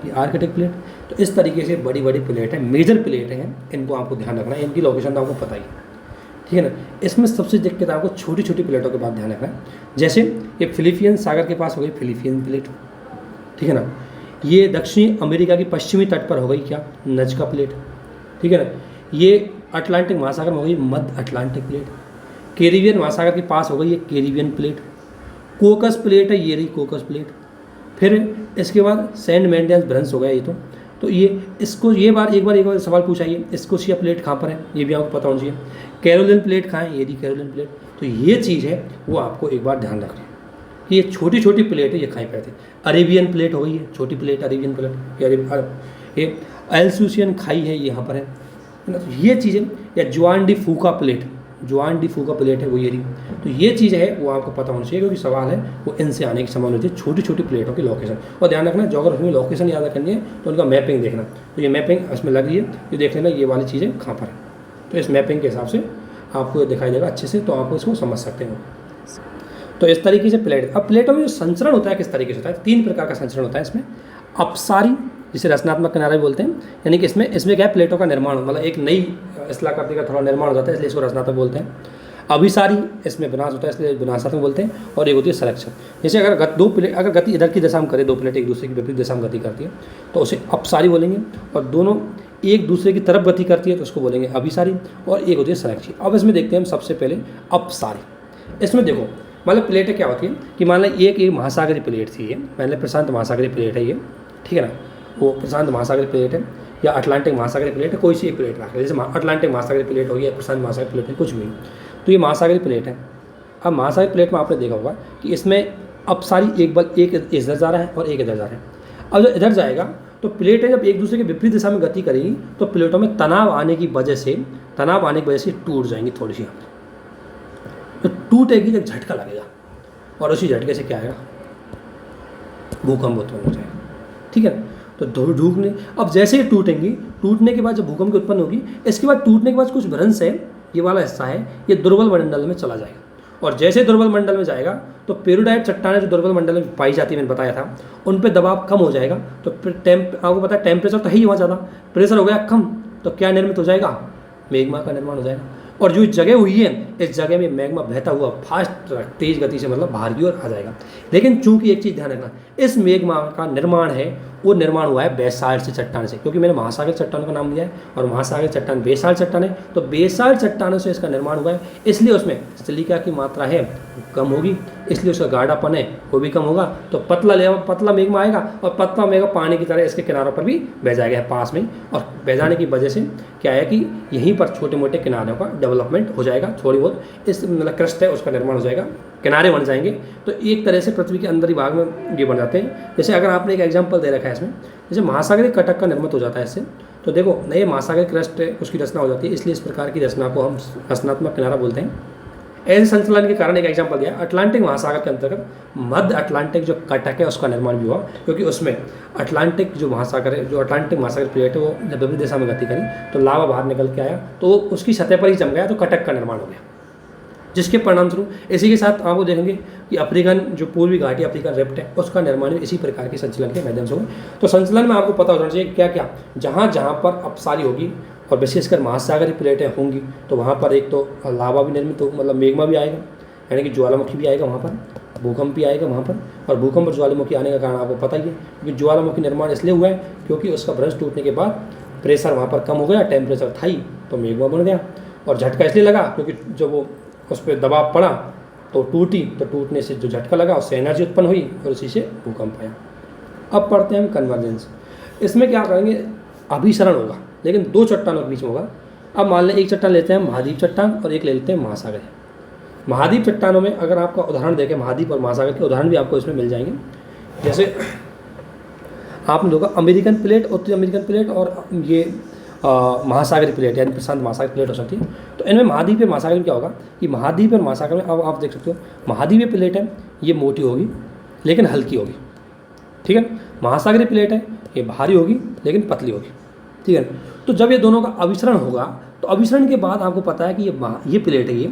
ये आर्कटिक प्लेट। तो इस तरीके से बड़ी बड़ी प्लेट है, मेजर प्लेट हैं, इनको आपको ध्यान रखना है, इनकी लोकेशन तो आपको पता ही है, ठीक है ना। इसमें सबसे दिक्कत आपको छोटी छोटी प्लेटों के बाद ध्यान रखना है। जैसे ये फिलीपींस सागर के पास हो गई फिलीपीन प्लेट, ठीक है ना। ये दक्षिणी अमेरिका की पश्चिमी तट पर हो गई क्या, नजका प्लेट, ठीक है ना। ये अटलांटिक महासागर में हो गई मध्य अटलांटिक प्लेट। कैरिबियन महासागर के पास हो गई ये कैरिबियन प्लेट। कोकस प्लेट है, ये रही कोकस प्लेट। फिर इसके बाद सेंट मेंडियस भ्रंश हो गया ये तो ये इसको एक बार सवाल पूछा, ये स्कोशिया प्लेट कहाँ पर है, ये भी आपको पता होना चाहिए। कैरोलिन प्लेट कहाँ है, ये रही कैरोलिन प्लेट। तो ये चीज़ है वो आपको एक बार ध्यान रखना है कि ये छोटी छोटी प्लेट है, ये कहीं पे आती है। अरेबियन प्लेट हो गई है, छोटी प्लेट अरेबियन प्लेट। ये एल्सूसियन खाई है, ये यहाँ पर है ना। तो ये चीज़ें, या जुआन डी फूका प्लेट, जुआन डी फूका प्लेट है वो ये रही। तो ये चीज़ है वो आपको पता होना चाहिए, क्योंकि सवाल है वो इनसे आने की संभावना होती है, छोटी छोटी प्लेटों की लोकेशन। और ध्यान रखना, ज्योग्राफी में लोकेशन याद करनी है तो उनका मैपिंग देखना। तो ये मैपिंग इसमें लग रही है, ये देख लेना ये वाली चीज़ें कहाँ पर है। तो इस मैपिंग के हिसाब से आपको दिखाई देगा अच्छे से, तो आपको इसको समझ सकते हो। तो इस तरीके से प्लेट। अब प्लेटों में जो संचरण होता है किस तरीके से होता है, 3 प्रकार का संचरण होता है इसमें। अपसारी, जिसे रचनात्मक किनारा बोलते हैं, यानी कि इसमें क्या है, प्लेटों का निर्माण, मतलब एक नई स्थलाकृति का थोड़ा निर्माण हो जाता है, इसलिए इसको रचनात्मक बोलते हैं। अभिसारी, इसमें विनाश होता है, इसलिए विनाशात्मक बोलते हैं। और एक होती है संरक्षक। जैसे अगर गति इधर की दिशा में करे, 2 प्लेट एक दूसरे की विपरीत दिशा में गति करती है तो उसे अपसारी बोलेंगे। और दोनों एक दूसरे की तरफ गति करती है तो उसको बोलेंगे अभिसारी, और एक होती है संरक्षी। अब इसमें देखते हैं हम सबसे पहले अपसारी। इसमें देखो मतलब प्लेटें क्या होती है कि मान लो एक महासागरीय प्लेट थी, ये मान लो प्रशांत महासागरीय प्लेट है ये, ठीक है ना, वो प्रशांत महासागरीय प्लेट है या अटलांटिक महासागरीय प्लेट है, कोई सी एक प्लेट रख, जैसे अटलांटिक महासागरीय प्लेट होगी या प्रशांत महासागरीय प्लेट है, कुछ भी, तो ये महासागरीय प्लेट है। अब महासागरीय प्लेट में आपने देखा होगा कि इसमें अपसारी एक बल एक इधर जा रहा है और एक इधर जा रहा है। अब जब इधर जाएगा तो प्लेटें जब एक दूसरे के विपरीत दिशा में गति करेगी तो प्लेटों में तनाव आने की वजह से टूट जाएंगी थोड़ी सी, तो टूटेगी तो झटका लगेगा और उसी झटके से क्या आएगा, भूकंप उत्पन्न हो जाएगा, ठीक है। तो ढूंढने अब जैसे ही टूटेंगी, टूटने के बाद जब भूकंप की उत्पन्न होगी, इसके बाद टूटने के बाद कुछ भ्रंश है, ये वाला हिस्सा है, ये दुर्बल मंडल में चला जाएगा, और जैसे दुर्बल मंडल में जाएगा तो पेरोडाइट चट्टानें जो दुर्बल मंडल में पाई जाती है, मैंने बताया था, उन पे दबाव कम हो जाएगा, तो फिर आपको पता है टेम्परेचर तो है ही वहाँ ज़्यादा, प्रेशर हो गया कम, तो क्या निर्मित हो जाएगा, मैग्मा का निर्माण हो जाएगा। और जो जगह हुई है इस जगह में मैग्मा बहता हुआ फास्ट तेज गति से मतलब बाहर की ओर आ जाएगा। लेकिन चूंकि एक चीज़ ध्यान रखना, इस मैग्मा का निर्माण है वो निर्माण हुआ है बेसाल्ट से चट्टान से, क्योंकि मैंने महासागर चट्टानों का नाम दिया है और महासागर चट्टान बेसाल्ट चट्टान है, तो बेसाल्ट चट्टानों से इसका निर्माण हुआ है, इसलिए उसमें सिलिका की मात्रा है कम होगी, इसलिए उसका गाढ़ापन है वो भी कम होगा, तो पतला मैग्मा आएगा और पतला मैग्मा पानी की तरह इसके किनारों पर भी बह जाएगा पास में, और बह जाने की वजह से क्या है कि यहीं पर छोटे मोटे किनारों का डेवलपमेंट हो जाएगा, थोड़ी बहुत इस मतलब क्रस्ट है उसका निर्माण हो जाएगा, किनारे बन जाएंगे, तो एक तरह से पृथ्वी के अंदर ही भाग में ये बन जाते हैं। जैसे अगर आपने एक एग्जांपल दे रखा है इसमें, जैसे महासागरीय कटक का निर्मित हो जाता है इससे, तो देखो नए महासागरीय क्रस्ट है उसकी रचना हो जाती है, इसलिए इस प्रकार की रचना को हम रचनात्मक किनारा बोलते हैं। ऐसे संचालन के कारण एक एग्जांपल दिया, अटलांटिक महासागर के अंतर्गत मध्य अटलांटिक जो कटक है उसका निर्माण भी हुआ, क्योंकि उसमें अटलांटिक जो महासागर है, जो अटलांटिक महासागर प्लेट है वो जब विपरीत दिशा में गति करी तो लावा बाहर निकल के आया, तो उसकी सतह पर ही जम गया, तो कटक का निर्माण हो गया, जिसके परिणामस्वरूप इसी के साथ आपको देखेंगे कि अफ्रीकन जो पूर्वी घाटी अफ्रीकन रिफ्ट है उसका निर्माण भी इसी प्रकार के संचलन के माध्यम से हुआ। तो संचलन में आपको पता होना चाहिए क्या क्या, जहाँ जहाँ पर अपसारी होगी और विशेषकर महासागरीय प्लेटें होंगी तो वहाँ पर एक तो लावा भी निर्मित हो, मतलब मैग्मा भी आएगा, यानी कि ज्वालामुखी भी आएगा वहाँ पर, भूकंप भी आएगा वहाँ पर, और भूकंप और ज्वालामुखी आने का कारण आपको पता ही है, क्योंकि ज्वालामुखी निर्माण इसलिए हुआ है क्योंकि उसका भ्रंश टूटने के बाद प्रेशर वहाँ पर कम हो गया, टेम्परेचर था ही तो मैग्मा बन गया, और झटका इसलिए लगा क्योंकि जब वो उस पर दबाव पड़ा तो टूटी, तो टूटने से जो झटका लगा उससे एनर्जी उत्पन्न हुई और उसी से भूकंप आया। अब पढ़ते हैं हम कन्वर्जेंस। इसमें क्या करेंगे, अभिसरण होगा लेकिन दो चट्टानों के बीच में होगा। अब मान लें एक चट्टान लेते हैं महाद्वीप चट्टान और एक ले लेते हैं महासागर। महाद्वीप चट्टानों में अगर आपका उदाहरण देखें, महाद्वीप और महासागर के उदाहरण भी आपको इसमें मिल जाएंगे। जैसे आपने देखा अमेरिकन प्लेट, उत्तरी अमेरिकन प्लेट और ये महासागरीय प्लेट यानी प्रशांत महासागर प्लेट हो सकती है। तो इनमें महाद्वीप और महासागर में क्या होगा कि महाद्वीप और महासागर में अब आप देख सकते हो महाद्वीपीय प्लेट है ये मोटी होगी लेकिन हल्की होगी, ठीक है। महासागरीय प्लेट है ये भारी होगी लेकिन पतली होगी, ठीक है। तो जब ये दोनों का अभिसरण होगा तो अभिसरण के बाद आपको पता है कि ये प्लेट है, ये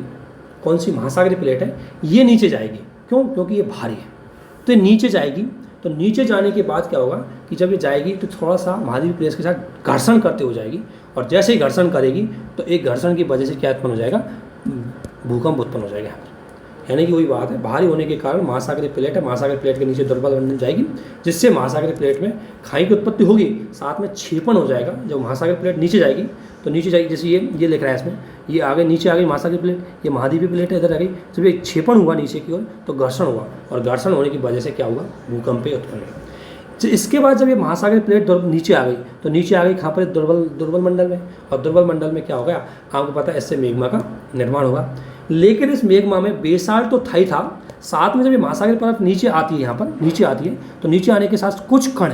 कौन सी महासागरीय प्लेट है, ये नीचे जाएगी। क्यों? क्योंकि ये भारी है तो ये नीचे जाएगी। तो नीचे जाने के बाद क्या होगा कि जब ये जाएगी तो थोड़ा सा महाद्वीपीय प्लेट के साथ घर्षण करते हो जाएगी, और जैसे ही घर्षण करेगी तो एक घर्षण की वजह से क्या उत्पन्न हो जाएगा, भूकंप उत्पन्न हो जाएगा। यानी कि वही बात है, भारी होने के कारण महासागरीय प्लेट है, महासागरीय प्लेट के नीचे दुर्बल बन जाएगी, जिससे महासागरीय प्लेट में खाई की उत्पत्ति होगी, साथ में छेपन हो जाएगा। जब महासागरीय प्लेट नीचे जाएगी तो नीचे जाएगी, जैसे ये लिख रहा है इसमें, ये आगे नीचे आ गई महासागरीय प्लेट, ये महाद्वीपीय प्लेट है इधर आ गई। जब ये छेपन हुआ नीचे की ओर तो घर्षण हुआ, और घर्षण होने की वजह से क्या हुआ, भूकंप उत्पन्न हुआ। तो इसके बाद जब ये महासागरीय प्लेट नीचे आ गई तो नीचे आ गई कहाँ पर, दुर्बल मंडल में, और दुर्बल मंडल में क्या हो गया आपको पता है, इससे मैग्मा का निर्माण होगा। लेकिन इस मैग्मा में बेसाल्ट तो था ही था, साथ में जब ये महासागरीय परत नीचे आती है, यहाँ पर नीचे आती है, तो नीचे आने के साथ कुछ कण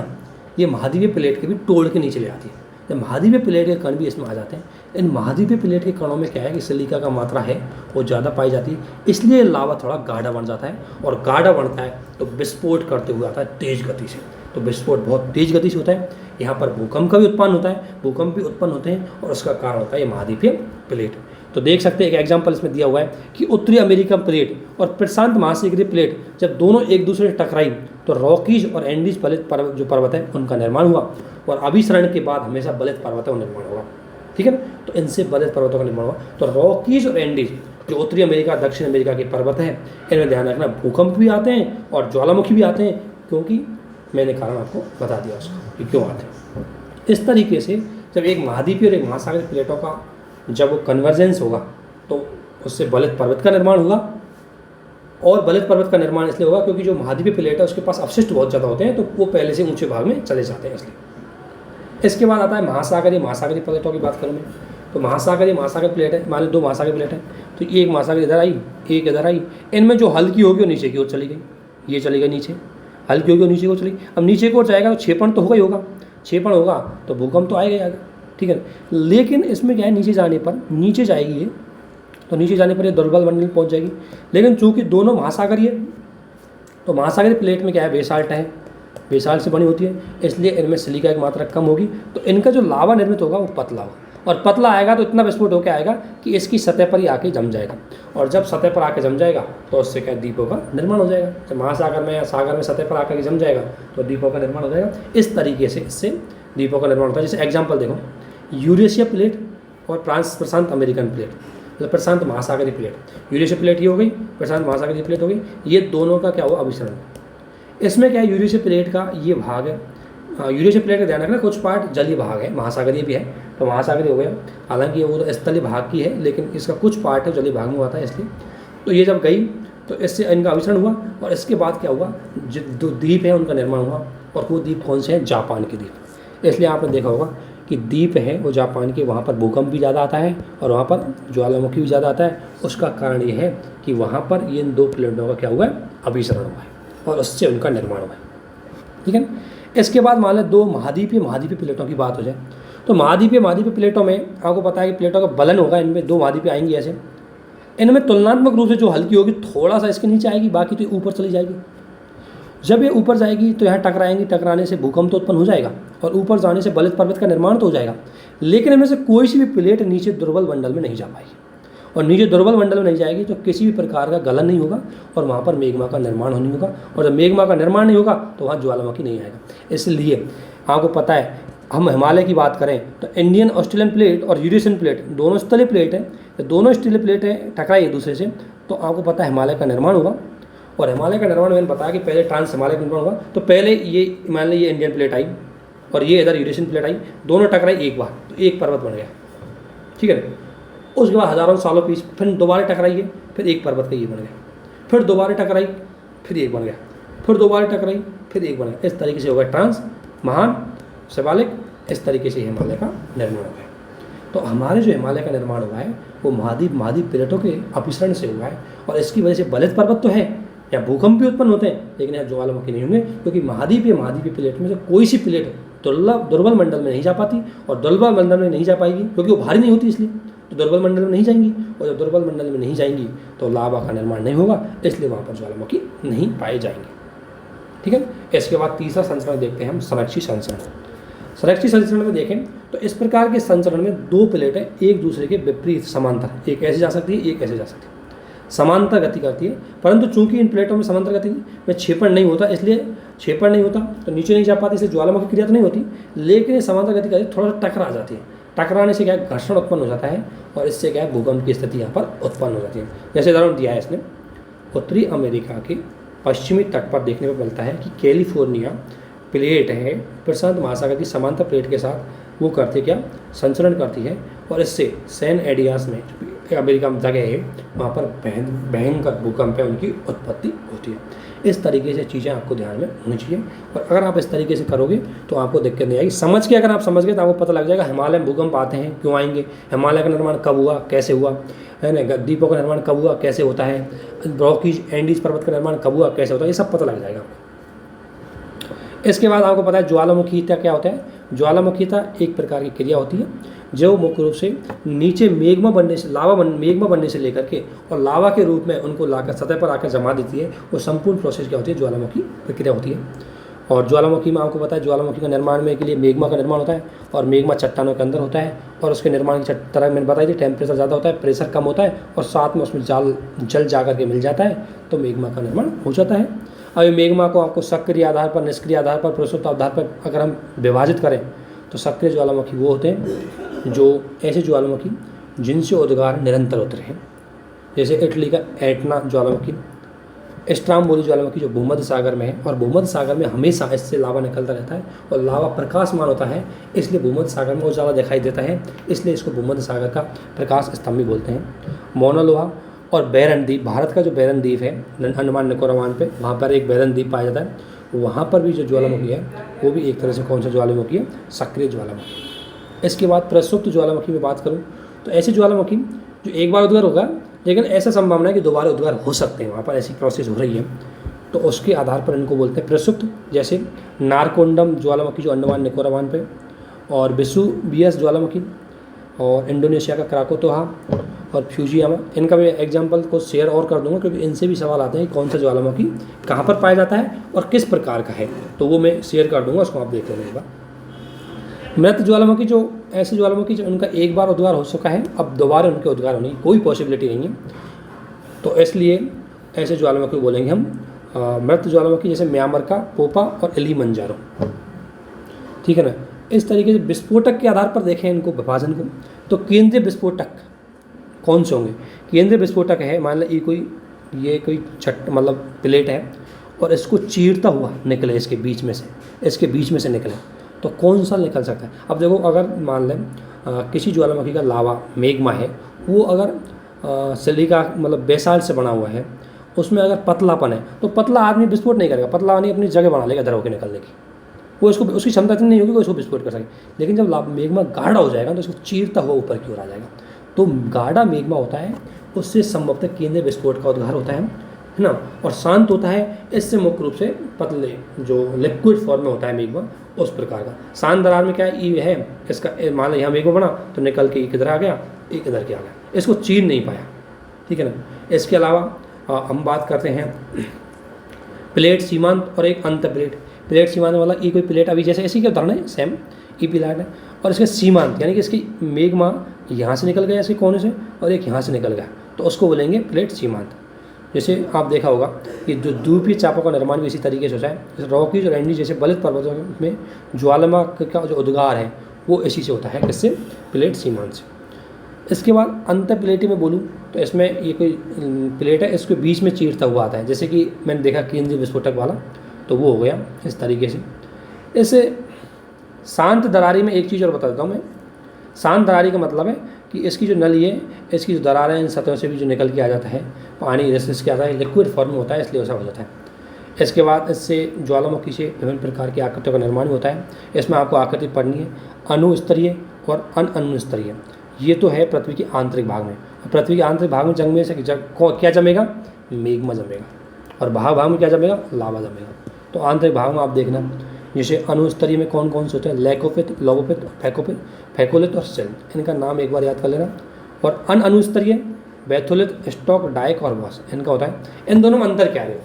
ये महाद्वीपीय प्लेट के भी तोड़ के नीचे ले आती है। तो महाद्वीपीय प्लेट के कण भी इसमें आ जाते हैं। इन महाद्वीपीय प्लेट के कणों में क्या है कि सिलिका का मात्रा है वो ज़्यादा पाई जाती है, इसलिए लावा थोड़ा गाढ़ा बन जाता है, और गाढ़ा बनता है तो विस्फोट करते हुए आता है तेज गति से। तो विस्फोट बहुत तेज गति से होता है, यहाँ पर भूकंप का भी उत्पन्न होता है, भूकंप भी उत्पन्न होते हैं, और उसका कारण होता है ये महाद्वीपीय प्लेट। तो देख सकते हैं एक एग्जाम्पल इसमें दिया हुआ है कि उत्तरी अमेरिकन प्लेट और प्रशांत महासागरीय प्लेट जब दोनों एक दूसरे से टकराई तो रॉकीज और एंडीज बलित पर्वत जो पर्वत है उनका निर्माण हुआ, और अभिसरण के बाद हमेशा बलित पर्वतों का निर्माण हुआ, ठीक है ना। तो इनसे बलित पर्वतों का निर्माण हुआ। तो रॉकीज और एंडीज जो उत्तरी अमेरिका दक्षिण अमेरिका के पर्वत हैं, इनमें ध्यान रखना भूकंप भी आते हैं और ज्वालामुखी भी आते हैं, क्योंकि मैंने कारण आपको बता दिया उसका कि क्यों आते हैं। इस तरीके से जब एक महाद्वीपीय और एक महासागरीय प्लेटों का जब वो कन्वर्जेंस होगा तो उससे बलित पर्वत का निर्माण होगा। और बलित पर्वत का निर्माण इसलिए होगा क्योंकि जो महाद्वीपीय प्लेट है उसके पास अवशिष्ट बहुत ज़्यादा होते हैं, तो वो पहले से ऊंचे भाग में चले जाते हैं इसलिए। इसके बाद आता है महासागरीय प्लेटों की बात करूँ मैं, तो महासागरीय प्लेट है, मान लो 2 महासागरीय प्लेट है, तो एक महासागरीय इधर आई, एक इधर आई। इनमें जो हल्की होगी वो नीचे की ओर चली गई, ये चली गई नीचे, हल्की होगी वो नीचे की ओर चली। अब नीचे की ओर जाएगा तो क्षेपण तो होगा ही होगा, क्षेपण होगा तो भूकंप तो आएगा ही आएगा, ठीक है। लेकिन इसमें क्या है, नीचे जाने पर नीचे जाएगी ये, तो नीचे जाने पर ये दुर्बल मंडल में पहुंच जाएगी। लेकिन चूंकि दोनों महासागरीय, तो महासागरीय प्लेट में क्या है, बेसाल्ट है, बेसाल्ट से बनी होती है, इसलिए इनमें सिलिका की मात्रा कम होगी, तो इनका जो लावा निर्मित होगा वो पतला होगा। और पतला आएगा तो इतना विस्फोट होकर आएगा कि इसकी सतह पर ही आके जम जाएगा। और जब सतह पर आके जम जाएगा तो उससे क्या द्वीपों का निर्माण हो जाएगा। जब महासागर में या सागर में सतह पर आकर जम जाएगा तो द्वीपों का निर्माण हो जाएगा। इस तरीके से इससे द्वीपों का निर्माण होता है। जैसे एग्जाम्पल देखो, यूरेशिया प्लेट और प्रशांत अमेरिकन प्लेट, मतलब प्रशांत महासागरीय प्लेट। यूरेशिया प्लेट ये हो गई, प्रशांत महासागरीय प्लेट हो गई, ये दोनों का क्या हुआ, अभिसरण। इसमें क्या है, यूरेशिया प्लेट का ये भाग है, यूरेशिया प्लेट का ध्यान रखना, कुछ पार्ट जलीय भाग है, महासागरीय भी है, तो महासागरीय हो गया। हालांकि वो तो स्थलीय भाग की है, लेकिन इसका कुछ पार्ट है जलीय भाग में आता है, इसलिए। तो ये जब गई तो इससे इनका अभिसरण हुआ, और इसके बाद क्या हुआ, जो द्वीप है उनका निर्माण हुआ। और वो द्वीप कौन से हैं, जापान के द्वीप। इसलिए आपने देखा होगा कि द्वीप है वो जापान के, वहाँ पर भूकंप भी ज़्यादा आता है और वहाँ पर ज्वालामुखी भी ज़्यादा आता है। उसका कारण ये है कि वहाँ पर ये इन 2 प्लेटों का क्या हुआ है, अभिसरण हुआ है, और उससे उनका निर्माण हुआ है, ठीक है। इसके बाद मान लें 2 महाद्वीपीय प्लेटों की बात हो जाए, तो महाद्वीपीय प्लेटों में आपको पता है कि प्लेटों का बलन होगा, इनमें 2 महाद्वीपीय आएंगी ऐसे। इनमें तुलनात्मक रूप से जो हल्की होगी थोड़ा सा इसके नीचे आएगी, बाकी तो ऊपर चली जाएगी। जब ये ऊपर जाएगी तो यहाँ टकराएंगी, टकराने से भूकंप तो उत्पन्न हो जाएगा, और ऊपर जाने से बलित पर्वत का निर्माण तो हो जाएगा। लेकिन इनमें से कोई सी भी प्लेट नीचे दुर्बल मंडल में नहीं जा पाएगी, और नीचे दुर्बल मंडल में नहीं जाएगी तो किसी भी प्रकार का गलन नहीं होगा, और वहाँ पर मेग्मा का निर्माण नहीं होगा। और जब मेग्मा का निर्माण नहीं होगा तो वहाँ ज्वालामुखी नहीं आएगा। इसलिए आपको पता है, हम हिमालय की बात करें तो इंडियन ऑस्ट्रेलियन प्लेट और यूरेशियन प्लेट दोनों स्थलीय प्लेट है, तो दोनों स्थलीय प्लेट है टकराई एक दूसरे से, तो आपको पता है हिमालय का निर्माण होगा। और हिमालय का निर्माण मैंने बताया कि पहले ट्रांस हिमालय का निर्माण हुआ, तो पहले ये मान लीजिए ये इंडियन प्लेट आई और ये इधर यूरेशियन प्लेट आई, दोनों टकराई एक बार, तो एक पर्वत बन गया, ठीक है। उसके बाद हज़ारों सालों पीछे फिर दोबारा टकराई है, फिर एक पर्वत का ये बन गया, फिर दोबारा टकराई, फिर एक बन गया, फिर दोबारा टकराई, फिर एक बन गया। इस तरीके से होगा ट्रांस, महान, शिवालिक, इस तरीके से हिमालय का निर्माण हुआ है। तो हमारे जो हिमालय का निर्माण हुआ है वो महाद्वीप प्लेटों के अभिसरण से हुआ है, और इसकी वजह से बलित पर्वत तो है या भूकंप भी उत्पन्न होते हैं, लेकिन यहाँ ज्वालामुखी नहीं होंगे, क्योंकि महाद्वीपीय प्लेट में से कोई सी प्लेट दुर्बल मंडल में नहीं जा पाती, और दुर्बल मंडल में नहीं जा पाएगी क्योंकि वो भारी नहीं होती, इसलिए तो दुर्बल मंडल में नहीं जाएंगी। और जब दुर्बल मंडल में नहीं जाएंगी तो लावा का निर्माण नहीं होगा, इसलिए वहाँ पर ज्वालामुखी नहीं पाए जाएंगे, ठीक है। इसके बाद तीसरा संचरण देखते हैं हम, संरक्षित संचरण। संरक्षित संचरण में देखें तो इस प्रकार के संचरण में 2 प्लेटें एक दूसरे के विपरीत समांतर, एक ऐसे जा सकती है, एक ऐसे जा सकती है, समांतर गति करती है। परंतु चूंकि इन प्लेटों में समांतर गति में क्षेपण नहीं होता, इसलिए क्षेपण नहीं होता तो नीचे नहीं जा पाती, इसलिए ज्वालामुखी क्रिया तो नहीं होती, लेकिन ये समांतर गति करती थोड़ा सा टकरा जाती है। टकराने से क्या है, घर्षण उत्पन्न हो जाता है, और इससे क्या है, भूकंप की स्थिति यहाँ पर उत्पन्न हो जाती है। जैसे उदाहरण दिया है इसने, उत्तरी अमेरिका के पश्चिमी तट पर देखने को मिलता है कि कैलिफोर्निया प्लेट है प्रशांत महासागर की समांतर प्लेट के साथ वो करती क्या, संचरण करती है, और इससे सैन एडियास में अमेरिका में जगह है वहाँ पर भयंकर भूकंप है उनकी उत्पत्ति होती है। इस तरीके से चीज़ें आपको ध्यान में होनी चाहिए, और अगर आप इस तरीके से करोगे तो आपको दिक्कत नहीं आएगी। समझ के अगर आप समझ गए तो आपको पता लग जाएगा हिमालय में भूकंप आते हैं, क्यों आएंगे, हिमालय का निर्माण कब हुआ, कैसे हुआ, है ना, द्वीपों का निर्माण कब हुआ, कैसे होता है, रॉकीज एंडीज पर्वत का निर्माण कब हुआ, कैसे होता है, ये सब पता लग जाएगा आपको। इसके बाद आपको पता है ज्वालामुखीता क्या होता है। ज्वालामुखीता एक प्रकार की क्रिया होती है जो मुख्य रूप से नीचे मेग्मा बनने से मेग्मा बनने से लेकर के और लावा के रूप में उनको लाकर सतह पर आकर जमा देती है। वो संपूर्ण प्रोसेस क्या होती है, ज्वालामुखी प्रक्रिया होती है। और ज्वालामुखी में आपको पता है ज्वालामुखी का निर्माण में के लिए मेग्मा का निर्माण होता है, और मेग्मा चट्टानों के अंदर होता है, और उसके निर्माण की तरह मैंने बताई थी टेम्परेचर ज़्यादा होता है, प्रेशर कम होता है, और साथ में उसमें जल जा करके मिल जाता है, तो मेग्मा का निर्माण हो जाता है। अब ये मेग्मा को आपको सक्रिय आधार पर, निष्क्रिय आधार पर, प्रसुप्त आधार पर अगर हम विभाजित करें तो सक्रिय ज्वालामुखी वो होते हैं जो ऐसे ज्वालामुखी जिनसे उद्गार निरंतर होते हैं, जैसे इटली का एटना ज्वालामुखी, स्ट्रामबोली ज्वालामुखी जो भूमध्य सागर में है, और भूमध्य सागर में हमेशा इससे लावा निकलता रहता है और लावा प्रकाशमान होता है, इसलिए भूमध्य सागर में और ज़्यादा दिखाई देता है, इसलिए इसको भूमध्य सागर का प्रकाश स्तंभ भी बोलते हैं। मौना लोहा और बैरन द्वीप, भारत का जो बैरन द्वीप है अंडमान निकोबार पे, वहाँ पर एक बैरन द्वीप पाया जाता है, वहाँ पर भी जो ज्वालामुखी है वो भी एक तरह से कौन सा ज्वालामुखी है, सक्रिय ज्वालामुखी। इसके बाद प्रसुप्त ज्वालामुखी में बात करूँ तो ऐसी ज्वालामुखी जो एक बार उद्गार होगा, लेकिन ऐसा संभावना है कि दोबारा उद्गार हो सकते हैं, वहाँ पर ऐसी प्रोसेस हो रही है, तो उसके आधार पर इनको बोलते हैं प्रसुप्त। जैसे नारकोंडम ज्वालामुखी जो अंडमान निकोबार पे, और वेसुवियस ज्वालामुखी, और इंडोनेशिया का क्राकोतोहा और फ्यूजियामा, इनका मैं एग्जाम्पल को शेयर और कर दूंगा क्योंकि इनसे भी सवाल आते हैं कि कौन सा ज्वालामुखी कहाँ पर पाया जाता है और किस प्रकार का है, तो वो मैं शेयर कर दूंगा, उसको आप देख लेना एक बार। मृत ज्वालामुखी जो ऐसे ज्वालामुखी जो उनका एक बार उद्गार हो चुका है, अब दोबारा उनके उद्गार होने की कोई पॉसिबिलिटी नहीं है, तो इसलिए ऐसे ज्वालामुखी बोलेंगे हम मृत ज्वालामुखी, जैसे म्यांमार का पोपा और इलिमंजारो, ठीक है ना। इस तरीके से विस्फोटक के आधार पर देखें इनको विभाजन को, तो केंद्रीय विस्फोटक कौन से होंगे? केंद्रीय विस्फोटक है, मान लो ये कोई मतलब प्लेट है और इसको चीरता हुआ निकले इसके बीच में से निकले, तो कौन सा निकल सकता है? अब देखो, अगर मान लें किसी ज्वालामुखी का लावा मेग्मा है, वो अगर सिलिका मतलब बेसाल्ट से बना हुआ है, उसमें अगर पतलापन है तो पतला आदमी विस्फोट नहीं करेगा, पतला आदमी अपनी जगह बना लेगा इधर होकर निकलने की, वो इसको उसकी क्षमता इतनी नहीं होगी कि उसको विस्फोट कर सके। लेकिन जब मेग्मा गाढ़ा हो जाएगा तो इसको चीरता हुआ ऊपर की ओर आ जाएगा, तो गाढ़ा मेग्मा होता है उससे संभवतः केंद्रीय विस्फोट का उद्गार होता है ना। और शांत होता है, इससे मुख्य रूप से पतले जो लिक्विड फॉर्म में होता है मेग्मा, उस प्रकार का। शांत दरार में क्या है, इसका मान लो यहाँ मेग्मा बना तो निकल के एक इधर आ गया, एक इधर के आ गया, इसको चीर नहीं पाया, ठीक है ना। इसके अलावा हम बात करते हैं प्लेट सीमांत और एक अंत प्लेट। प्लेट सीमांत वाला ये कोई प्लेट अभी जैसे इसी के उदाहरण है, सेम ई प्लेट है, और इसके सीमांत यानी कि इसकी मेग्मा यहाँ से निकल गया इसके कोने से और एक यहाँ से निकल गया, तो उसको बोलेंगे प्लेट सीमांत। जैसे आप देखा होगा कि जो द्वीपीय चापों का निर्माण भी इसी तरीके से होता है, जैसे रॉकीज और एंडी जैसे बलित पर्वतों में ज्वालामुखी का जो उद्गार है वो इसी से होता है, किससे? प्लेट सीमांत से। इसके बाद अंत प्लेटी में बोलूँ तो इसमें ये कोई प्लेट है, इसके बीच में चीरता हुआ आता है, जैसे कि मैंने देखा केंद्रीय विस्फोटक वाला, तो वो हो गया इस तरीके से। इसे शांत दरारी में एक चीज़ और बता देता हूँ मैं। शांत दरारी का मतलब है कि इसकी जो नली है, इसकी जो दरार है, इन सतहों से भी जो निकल के आ जाता है पानी, जैसे इसके आता है लिक्विड फॉर्म में होता है, इसलिए ऐसा हो जाता है। इसके बाद इससे ज्वालामुखी से विभिन्न प्रकार की आकृतियों का निर्माण होता है। इसमें आपको आकृति पढ़नी है अणुस्तरीय और अणुस्तरीय। ये तो है पृथ्वी के आंतरिक भाग में, पृथ्वी के आंतरिक भाग में जंगमे से क्या जमेगा? मेग्मा जमेगा, और बाहर भाग में क्या जमेगा? लावा जमेगा। तो आंतरिक भाग में आप देखना, जैसे अणुस्तरीय में कौन कौन से होते हैं? लैकोपित, लोबोपित, फैकोलित और सेल, इनका नाम एक बार याद कर लेना। और अणुस्तरीय बैथोलित, स्टॉक, डाइक और बॉस, इनका होता है। इन दोनों में अंतर क्या है?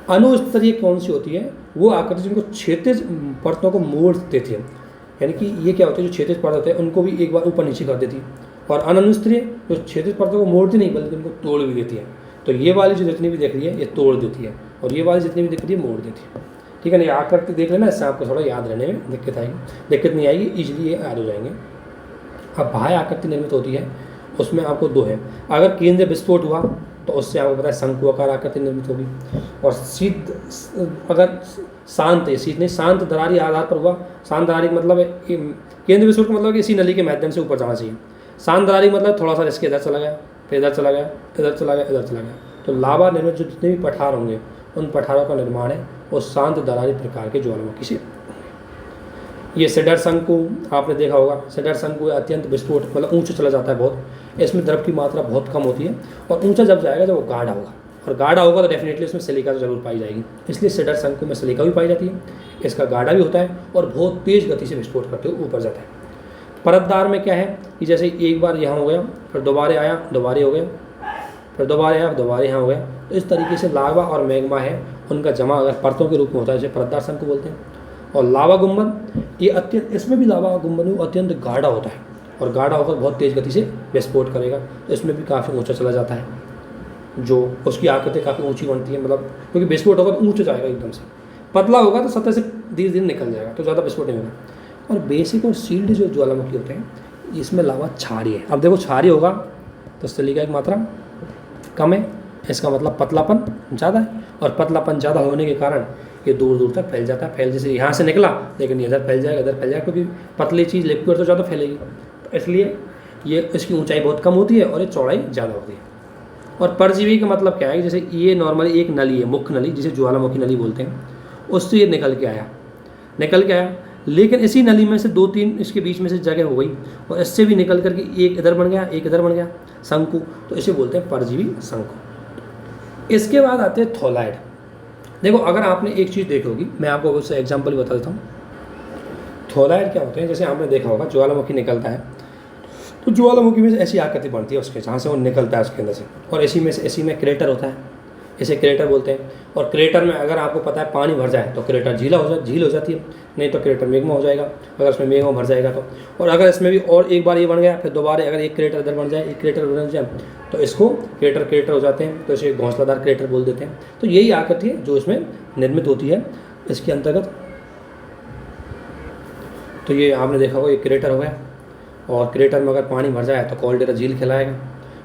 अणुस्तरीय कौन सी होती है? वो आकृति जिनको क्षैतिज परतों को मोड़ देती है, यानी कि ये क्या होता है, जो क्षैतिज परत होते हैं उनको भी एक बार ऊपर नीचे कर देती है। और अणुस्तरीय जो क्षैतिज परतों को मोड़ती नहीं बल्कि उनको तोड़ भी देती है। तो ये वाली जो जितनी भी दिख रही है ये तोड़ देती है, और ये वाली जितनी भी दिख रही है मोड़ देती है, ठीक है ना। ये आकृति देख लेना, इससे आपको थोड़ा याद रहने में दिक्कत आएगी, दिक्कत नहीं आएगी, ईजिली ये याद हो जाएंगे। अब बाह्य आकृति निर्मित होती है, उसमें आपको दो है। अगर केंद्रीय विस्फोट हुआ तो उससे आपको पता है शंकुआकार आकृति निर्मित होगी, और अगर शांत है, शीत नहीं, शांत दरारी आधार पर हुआ। शांत दरारी मतलब है केंद्रीय विस्फोट का मतलब इसी नली के माध्यम से ऊपर जाना चाहिए। शांत दरारी मतलब थोड़ा सा इसके इधर चला गया, फिर इधर चला गया, इधर चला गया, इधर चला गया। तो लावा निर्मित जो जितने भी पठार होंगे उन पठारों का निर्माण है वो शांत दरारी प्रकार के ज्वालामुखी से। ये सिडर शंकु आपने देखा होगा, सिडर शंकु अत्यंत विस्फोट मतलब ऊंचा चला जाता है बहुत, इसमें द्रव की मात्रा बहुत कम होती है, और ऊंचा जब जाएगा जब वो गाढ़ा होगा, और गाढ़ा होगा तो डेफिनेटली इसमें सिलिका तो जरूर पाई जाएगी, इसलिए सिडर शंकु में सिलिका भी पाई जाती है। इसका गाढ़ा भी होता है और बहुत तेज़ गति से विस्फोट करते हुए ऊपर जाता है। परतदार में क्या है कि जैसे एक बार यहाँ हो गया, फिर दोबारा आया, दोबारा हो गया, फिर दोबारा आया, दोबारा यहाँ हो गया, तो इस तरीके से लावा और मैग्मा है उनका जमा अगर परतों के रूप में होता है, जैसे परतदार शंकु बोलते हैं। और लावा गुंबद, ये अत्यंत, इसमें भी लावा गुंबद अत्यंत गाढ़ा होता है, और गाढ़ा होकर बहुत तेज़ गति से विस्फोट करेगा, तो इसमें भी काफ़ी ऊंचा चला जाता है, जो उसकी आकृति काफ़ी ऊंची बनती है, मतलब क्योंकि विस्फोट होगा तो ऊंचा जाएगा एकदम से। पतला होगा तो सतह से धीरे धीरे निकल जाएगा, तो ज़्यादा विस्फोट नहीं होगा। और बेसिक और सील्ड जो ज्वालामुखी होते हैं इसमें लावा क्षारीय है। अब देखो क्षारीय होगा तो सिलिका की मात्रा कम है, इसका मतलब पतलापन ज़्यादा है, और पतलापन ज़्यादा होने के कारण ये दूर दूर तक फैल जाता है। फैल जैसे यहाँ से निकला लेकिन इधर फैल जाएगा, इधर फैल जाएगा, क्योंकि पतली चीज़ लिक्विड तो ज़्यादा फैलेगी, तो इसलिए ये इसकी ऊंचाई बहुत कम होती है और ये चौड़ाई ज़्यादा होती है। और परजीवी का मतलब क्या है, जैसे ये नॉर्मली एक नली है, मुख्य नली जिसे ज्वालामुखी नली बोलते हैं, उससे ये निकल के आया, लेकिन इसी नली में से 2-3 इसके बीच में से जगह हो गई और इससे भी निकल करके एक इधर बन गया, एक इधर बन गया, शंकु, तो इसे बोलते हैं परजीवी शंकु। इसके बाद आते हैं थोलाइड। देखो अगर आपने एक चीज़ देखी होगी, मैं आपको उससे एग्जाम्पल बता देता हूँ। थोलाइड क्या होते हैं, जैसे आपने देखा होगा ज्वालामुखी निकलता है तो ज्वालामुखी में से ऐसी आकृति बनती है उसके, जहाँ से वो निकलता है उसके अंदर से, और इसी में क्रेटर होता है, इसे क्रेटर बोलते हैं। और क्रेटर में अगर आपको पता है पानी भर जाए तो क्रेटर झील हो जाती है, नहीं तो क्रेटर मेग्मा हो जाएगा अगर उसमें मेग्मा भर जाएगा तो। और अगर इसमें भी और एक बार ये बन गया, फिर दोबारा अगर एक क्रेटर इधर बन जाए, एक क्रेटर बन जाए, तो इसको क्रेटर हो जाते हैं, तो इसे घोंसलादार क्रेटर बोल देते हैं। तो यही आकृति है जो इसमें निर्मित होती है इसके अंतर्गत। तो ये आपने देखा होगा, ये क्रेटर हो गया, और क्रेटर में अगर पानी भर जाए तो कॉल्डेरा झील खिलाएगा,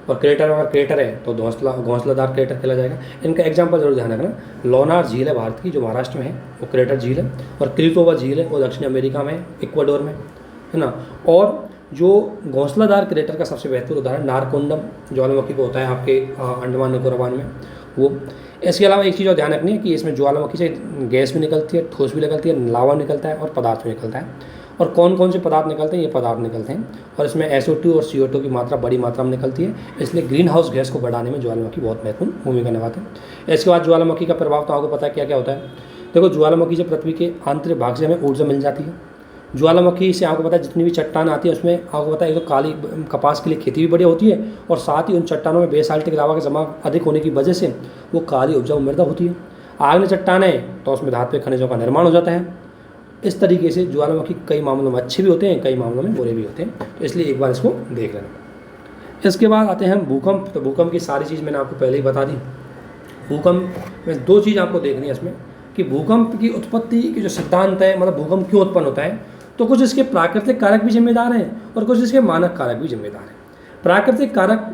और क्रेटर में अगर क्रेटर है तो घोंसलादार क्रेटर खेला जाएगा। इनका एग्जाम्पल जरूर ध्यान रखना। लोनार झील है भारत की, जो महाराष्ट्र में है, वो क्रेटर झील है, और क्रितोवा झील है, वो दक्षिण अमेरिका में है, इक्वाडोर में, है ना। और जो घोंसलादार क्रेटर का सबसे बेहतर उदाहरण नारकोंडम ज्वालामुखी को होता है आपके अंडमान निकोबार में वो। इसके अलावा एक चीज़ और ध्यान रखनी है कि इसमें ज्वालामुखी से गैस भी निकलती है, ठोस भी निकलती है, लावा निकलता है और पदार्थ भी निकलता है। और कौन कौन से पदार्थ निकलते हैं, ये पदार्थ निकलते हैं, और इसमें SO2 और CO2 की मात्रा बड़ी मात्रा में निकलती है, इसलिए ग्रीन हाउस गैस को बढ़ाने में ज्वालामुखी बहुत महत्वपूर्ण भूमिका निभाते हैं। इसके बाद ज्वालामुखी का प्रभाव तो आपको पता है क्या क्या होता है। देखो ज्वालामुखी से पृथ्वी के आंतरिक भाग से हमें ऊर्जा मिल जाती है। ज्वालामुखी से आपको पता है जितनी भी चट्टान आती है उसमें आपको पता है एक तो काली कपास के लिए खेती भी बढ़िया होती है, और साथ ही उन चट्टानों में बेसाल्टिक लावा का जमाव अधिक होने की वजह से वो काली उपजाऊ मृदा होती है। आग्नेय चट्टानें तो उसमें धात्विक खनिजों का निर्माण हो जाता है। इस तरीके से ज्वालामुखी कई मामलों में अच्छे भी होते हैं, कई मामलों में बुरे भी होते हैं, तो इसलिए एक बार इसको देख लेना। इसके बाद आते हैं हम भूकंप। तो भूकंप की सारी चीज़ मैंने आपको पहले ही बता दी। भूकंप में 2 चीज़ आपको देखनी है इसमें, कि भूकंप की उत्पत्ति के जो सिद्धांत है, मतलब भूकंप क्यों उत्पन्न होता है, तो कुछ इसके प्राकृतिक कारक भी जिम्मेदार हैं और कुछ इसके मानक कारक भी जिम्मेदार हैं। प्राकृतिक कारक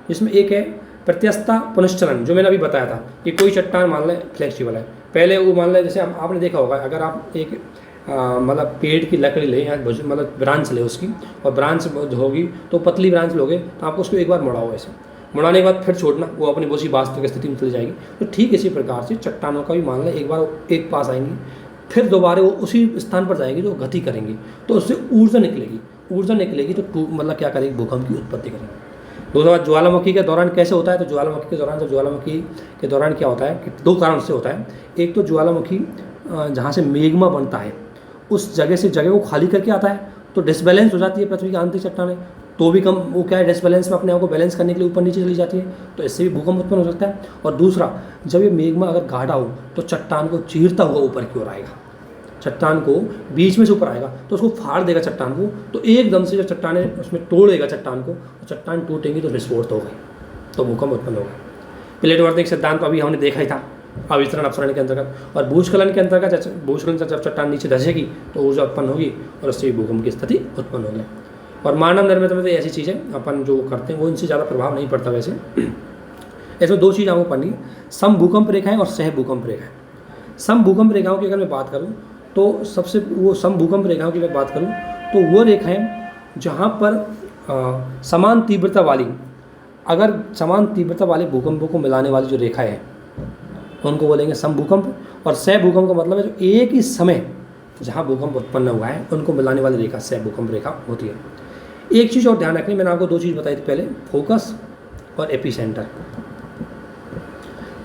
जिसमें एक है प्रत्यस्ता पुनश्चलन, जो मैंने अभी बताया था कि कोई चट्टान मान लें फ्लेक्सिबल है, पहले वो मान लें, जैसे आपने देखा होगा अगर आप एक मतलब पेड़ की लकड़ी ले या मतलब ब्रांच ले उसकी, और ब्रांच होगी तो पतली ब्रांच लोगे तो आपको उसको एक बार मुड़ाओ, ऐसे मुड़ाने के बाद फिर छोड़ना, वो अपनी उसी वास्तविक स्थिति में चली जाएगी। तो ठीक इसी प्रकार से चट्टानों का भी मान लें एक बार एक पास आएंगी, फिर दोबारा वो उसी स्थान पर जाएगी तो गति करेंगी, तो उससे ऊर्जा निकलेगी तो मतलब क्या करेगी, भूकंप की उत्पत्ति करेगी। दूसरा बात ज्वालामुखी के दौरान कैसे होता है, तो ज्वालामुखी के दौरान क्या होता है कि 2 कारण से होता है। एक तो ज्वालामुखी जहाँ से मेग्मा बनता है उस जगह से जगह को खाली करके आता है, तो डिसबैलेंस हो जाती है पृथ्वी की आंतरिक चट्टानें, तो भी कम वो क्या है डिसबैलेंस में अपने आप को बैलेंस करने के लिए ऊपर नीचे चली जाती है, तो इससे भी भूकंप उत्पन्न हो सकता है। और दूसरा, जब ये मेग्मा अगर गाढ़ा हो तो चट्टान को चीरता हुआ ऊपर की ओर आएगा, चट्टान को बीच में से ऊपर आएगा तो उसको फाड़ देगा चट्टान को, तो एकदम से जब चट्टाने उसमें तोड़ेगा चट्टान को, तो चट्टान टूटेंगी तो विस्फोट हो गई, तो भूकंप उत्पन्न होगा। प्लेटवर्तिक सिद्धांत तो अभी हमने देखा ही था अवितरण अपसरण के अंतर्गत, और भूस्खलन के अंतर्गत भूस्खलन से जब चट्टान नीचे धंसेगी तो ऊर्जा उत्पन्न होगी और उससे भूकंप की स्थिति उत्पन्न होगी। और मानव निर्मित में तो ऐसी चीज़ें अपन जो करते हैं वो इनसे ज़्यादा प्रभाव नहीं पड़ता। वैसे इसमें 2 चीज़ आपको पढ़नी है, सम भूकंप रेखाएं और सह भूकंप रेखाएं। सम भूकंप रेखाओं की अगर मैं बात करूँ तो सबसे वो सम भूकंप रेखाओं की मैं बात करूँ तो वो रेखाएं जहाँ पर समान तीव्रता वाली, अगर समान तीव्रता वाले भूकंपों को मिलाने वाली जो रेखाएं हैं उनको बोलेंगे सम भूकंप, और सह भूकंप का मतलब है जो एक ही समय जहाँ भूकंप उत्पन्न हुआ है उनको मिलाने वाली रेखा सह भूकंप रेखा होती है। एक चीज़ और ध्यान रखनी, मैंने आपको 2 चीज़ बताई थी पहले, फोकस और एपिसेंटर।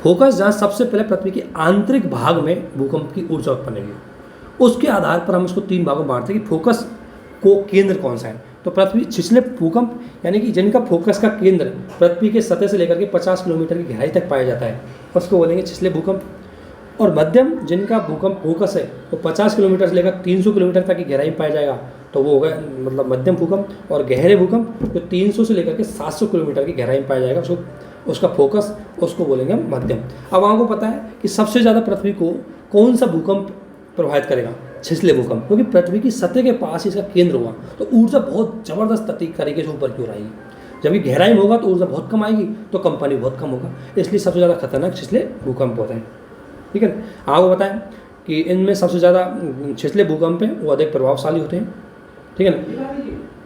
फोकस जहाँ सबसे पहले पृथ्वी के आंतरिक भाग में भूकंप की ऊर्जा उत्पन्न हुई, उसके आधार पर हम उसको 3 भागों में बांटते हैं कि फोकस को केंद्र कौन सा है। तो पृथ्वी छिछले भूकंप यानी कि जिनका फोकस का केंद्र पृथ्वी के सतह से लेकर के 50 किलोमीटर की गहराई तक पाया जाता है उसको बोलेंगे छिछले भूकंप। और मध्यम जिनका भूकंप फोकस है तो 50 किलोमीटर से लेकर 300 किलोमीटर तक की गहराई में पाया जाएगा तो वो होगा मतलब मध्यम भूकंप। और गहरे भूकंप जो 300 से लेकर के 700 किलोमीटर की गहराई में पाया जाएगा उसका फोकस, उसको बोलेंगे मध्यम। अब आपको पता है कि सबसे ज़्यादा पृथ्वी को कौन सा भूकंप प्रभावित करेगा, छिछले भूकंप, क्योंकि पृथ्वी की सतह के पास ही इसका केंद्र हुआ तो ऊर्जा बहुत ज़बरदस्त तरीके से ऊपर की ओर आएगी। जब भी गहराई में होगा तो ऊर्जा बहुत कम आएगी, तो कंपन भी बहुत कम होगा। इसलिए सबसे ज़्यादा खतरनाक छिछले भूकंप होते हैं। ठीक है, आपको बताएं कि इनमें सबसे ज़्यादा छिछले भूकंप हैं वो अधिक प्रभावशाली होते हैं। ठीक है ना।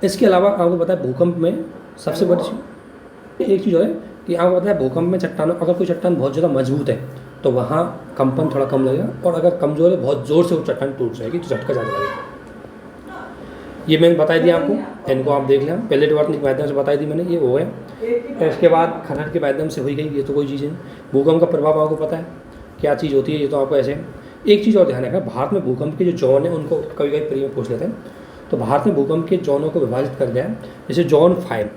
इसके अलावा आपको पता है भूकंप में सबसे बड़ी एक चीज़ और है कि आपको पता है भूकंप में चट्टानों, अगर कोई चट्टान बहुत ज़्यादा मजबूत है तो वहाँ कंपन थोड़ा कम लगेगा, और अगर कमज़ोर है बहुत ज़ोर से वो चट्टान टूट जाएगी तो झटका ज़्यादा लगेगा। ये मैंने बताई दी आपको, इनको आप देख लें। पहले वर्तन के माध्यम से बताई दी मैंने, ये हो गया। इसके बाद खनन के माध्यम से हुई गई, ये तो कोई चीज़ नहीं। भूकंप का प्रभाव आपको पता है क्या चीज़ होती है, ये तो आपको ऐसे। एक चीज़ और ध्यान रखना, भारत में भूकंप के जो जोन है उनको कभी कभी प्री में पूछ लेते हैं। तो भारत में भूकंप के जोनों को विभाजित कर दिया है, जैसे जोन 5।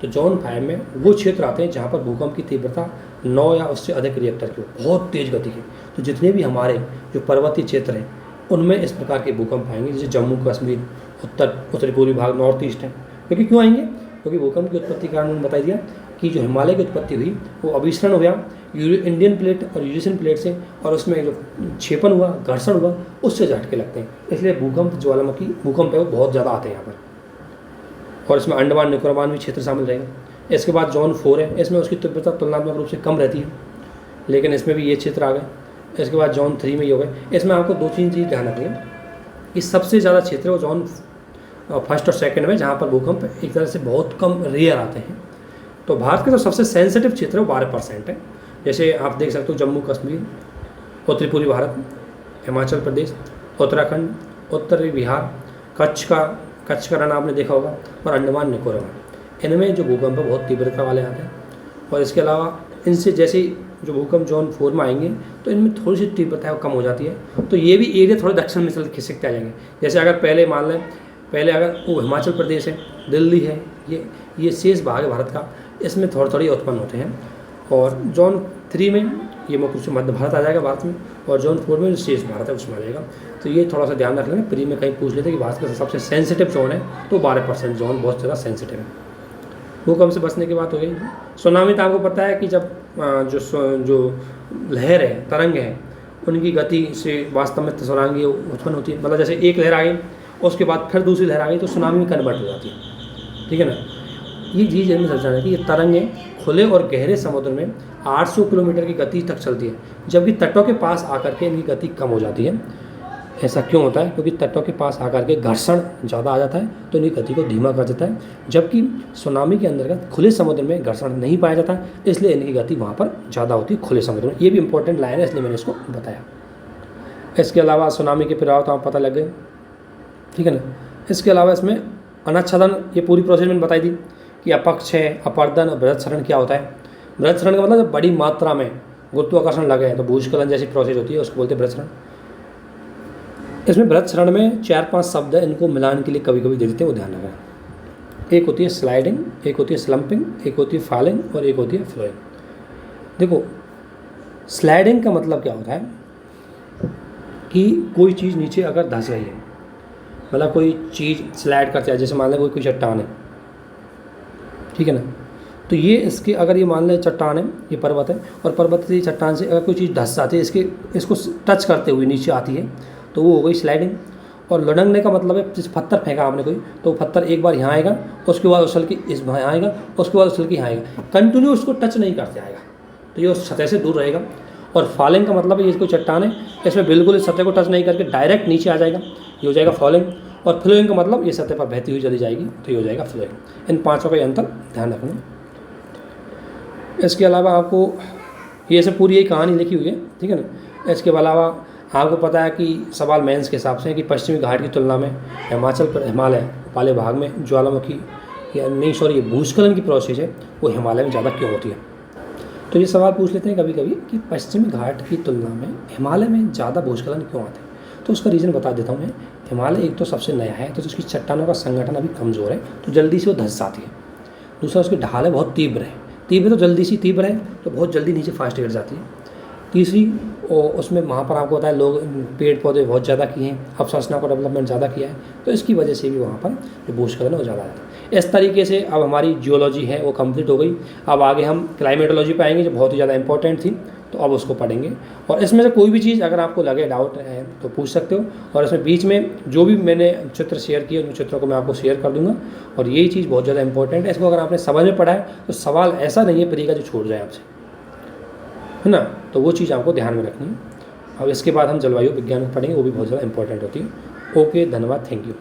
तो जोन 5 में वो क्षेत्र आते हैं जहाँ पर भूकंप की तीव्रता 9 या उससे अधिक रिएक्टर की हो, बहुत तेज़ गति की। तो जितने भी हमारे जो पर्वतीय क्षेत्र हैं उनमें इस प्रकार के भूकंप आएंगे, जैसे जम्मू कश्मीर, उत्तरी पूर्वी भाग, नॉर्थ ईस्ट है। क्योंकि क्यों आएंगे? क्योंकि भूकंप की उत्पत्ति कारण उन्होंने बता दिया कि जो हिमालय की उत्पत्ति हुई वो अभिसरण हो गया इंडियन प्लेट और यूरेशियन प्लेट से, और उसमें जो छेपन हुआ, घर्षण हुआ, उससे झटके लगते हैं। इसलिए भूकंप, ज्वालामुखी भूकंप है वो बहुत ज़्यादा आते हैं यहाँ पर। और इसमें अंडमान निकोबार भी क्षेत्र शामिल रहेगा। इसके बाद जोन 4 है, इसमें उसकी तीव्रता तुलनात्मक रूप से कम रहती है, लेकिन इसमें भी ये क्षेत्र आ गए। इसके बाद जोन 3 में ये हो गए। इसमें आपको 2-3 चीज़ ध्यान रखनी है। इस सबसे ज़्यादा क्षेत्र वो जोन 1 और 2 में, जहाँ पर भूकंप एक तरह से बहुत कम रेयर आते हैं। तो भारत का जो सबसे सेंसिटिव क्षेत्र है वो 12% है। जैसे आप देख सकते हो जम्मू कश्मीर, उत्तरी पूर्वी भारत, हिमाचल प्रदेश, उत्तराखंड, उत्तरी बिहार, कच्छ का रण आपने देखा होगा, और अंडमान निकोबार। इनमें जो भूकंप है बहुत तीव्रता वाले आते हैं। और इसके अलावा इनसे जैसे जो भूकंप जोन 4 में आएंगे तो इनमें थोड़ी सी तीव्रता है वो कम हो जाती है। तो ये भी एरिया थोड़े दक्षिण में चल खिसकते आ जाएंगे। जैसे अगर पहले मान लें, पहले अगर वो हिमाचल प्रदेश है, दिल्ली है, ये शेष भाग है भारत का, इसमें थोड़ी उत्पन्न होते हैं। और जोन 3 में ये मुख्य रूप से मध्य भारत आ जाएगा भारत में, और जोन 4 में जो शेष भारत है उसमें आ जाएगा। तो ये थोड़ा सा ध्यान रख लेना, प्री में कहीं पूछ लेते कि भारत का सबसे सेंसिटिव जोन है तो 12% जोन बहुत ज़्यादा सेंसिटिव है। भूकंप से बचने की बात हो गई। सुनामी तो आपको पता है कि जब जो लहर है, तरंग है, उनकी गति से वास्तव में सुनामी उत्पन्न होती है। मतलब जैसे एक लहर आ गई, उसके बाद फिर दूसरी लहर आ गई तो सुनामी में कन्वर्ट हो जाती है। ठीक है ना। ये चीज़ हमें समझना है कि ये तरंगें खुले और गहरे समुद्र में 800 किलोमीटर की गति तक चलती है, जबकि तटों के पास आकर के इनकी गति कम हो जाती है। ऐसा क्यों होता है? क्योंकि तटों के पास आकर के घर्षण ज़्यादा आ जाता है तो इनकी गति को धीमा कर देता है, जबकि सुनामी के अंतर्गत खुले समुद्र में घर्षण नहीं पाया जाता, इसलिए इनकी गति वहाँ पर ज़्यादा होती है खुले समुद्र में। ये भी इंपॉर्टेंट लाइन है, इसलिए मैंने इसको बताया। इसके अलावा सुनामी के प्रभाव तो आप पता लग गए। ठीक है ना। इसके अलावा इसमें अनाच्छादन, ये पूरी प्रोसेस मैंने बताई दी कि अपक्षय, अपरदन और बृहत्सरण क्या होता है। बृहत्सरण का मतलब जब बड़ी मात्रा में गुरुत्वाकर्षण लगे तो भूस्खलन जैसी प्रोसेस होती है, उसको बोलते हैं बृहत्सरण। इसमें बृहत्सरण में 4-5 शब्द है, इनको मिलान के लिए कभी कभी दे देते हैं, वो ध्यान रखें। एक होती है स्लाइडिंग, एक होती है स्लम्पिंग, एक होती है फॉलिंग और एक होती है फ्लोइंग। देखो, स्लाइडिंग का मतलब क्या होता है कि कोई चीज़ नीचे अगर धंस रही है, मतलब कोई चीज़ स्लाइड करती है, जैसे मान लें कोई चट्टान है, ठीक है ना। तो ये इसके अगर ये मान लें चट्टान है, ये पर्वत है, और पर्वत से चट्टान से अगर कोई चीज़ धंस जाती है, इसको टच करते हुए नीचे आती है, तो वो हो गई स्लाइडिंग। और लुढ़कने का मतलब है जैसे पत्थर फेंका आपने कोई, तो पत्थर एक बार यहाँ आएगा, उसके बाद उछल के इस यहाँ आएगा, उसके बाद उछल के यहाँ आएगा, कंटिन्यू उसको टच नहीं करते आएगा, तो ये उस सतह से दूर रहेगा। और फॉलिंग का मतलब है ये कोई चट्टान है, इसमें बिल्कुल इस सतह को टच नहीं करके डायरेक्ट नीचे आ जाएगा, ये हो जाएगा फॉलिंग। और फ्लोइंग का मतलब ये सतह पर बहती हुई चली जाएगी, तो ये हो जाएगा फ्लोइंग। इन पाँचों का अंतर ध्यान रखना। इसके अलावा आपको ये सब पूरी एक कहानी लिखी हुई है, ठीक है ना। इसके अलावा आपको पता है कि सवाल मेंस के हिसाब से है कि पश्चिमी घाट की तुलना में हिमालय वाले भाग में ज्वालामुखी या नहीं सॉरी भूस्खलन की प्रोसेस है वो हिमालय में ज़्यादा क्यों होती है। तो ये सवाल पूछ लेते हैं कभी कभी कि पश्चिमी घाट की तुलना में हिमालय में ज़्यादा भूस्खलन क्यों आते हैं। तो उसका रीज़न बता देता हूँ मैं। हिमालय एक तो सबसे नया है, तो उसकी चट्टानों का संगठन अभी कमज़ोर है, तो जल्दी से वो धंस जाती है। दूसरा, उसकी ढाल है बहुत तीव्र है, तो जल्दी सी तीव्र है तो बहुत जल्दी नीचे फास्ट गिर जाती है। तीसरी, उसमें वहाँ पर आपको पता है लोग पेड़ पौधे बहुत ज़्यादा किए हैं, अवसंरचना को डेवलपमेंट ज़्यादा किया है, तो इसकी वजह से भी वहाँ पर जो भूस्खलन है वो ज़्यादा आता है। इस तरीके से अब हमारी जियोलॉजी है वो कंप्लीट हो गई। अब आगे हम क्लाइमेटोलॉजी पे आएंगे जो बहुत ही ज़्यादा इंपॉर्टेंट थी। तो अब उसको पढ़ेंगे। और इसमें से कोई भी चीज़ अगर आपको लगे डाउट है तो पूछ सकते हो, और इसमें बीच में जो भी मैंने चित्र शेयर किए उन चित्रों को मैं आपको शेयर कर दूंगा। और यही चीज़ बहुत ज़्यादा इंपॉर्टेंट है, इसको अगर आपने समझ में पढ़ा है तो सवाल ऐसा नहीं है परीक्षा जो छूट जाए आपसे, है ना। तो वो चीज़ आपको ध्यान में रखनी है। अब इसके बाद हम जलवायु विज्ञान को पढ़ेंगे, वो भी बहुत ज़्यादा इंपॉर्टेंट होती है। ओके, धन्यवाद, थैंक यू।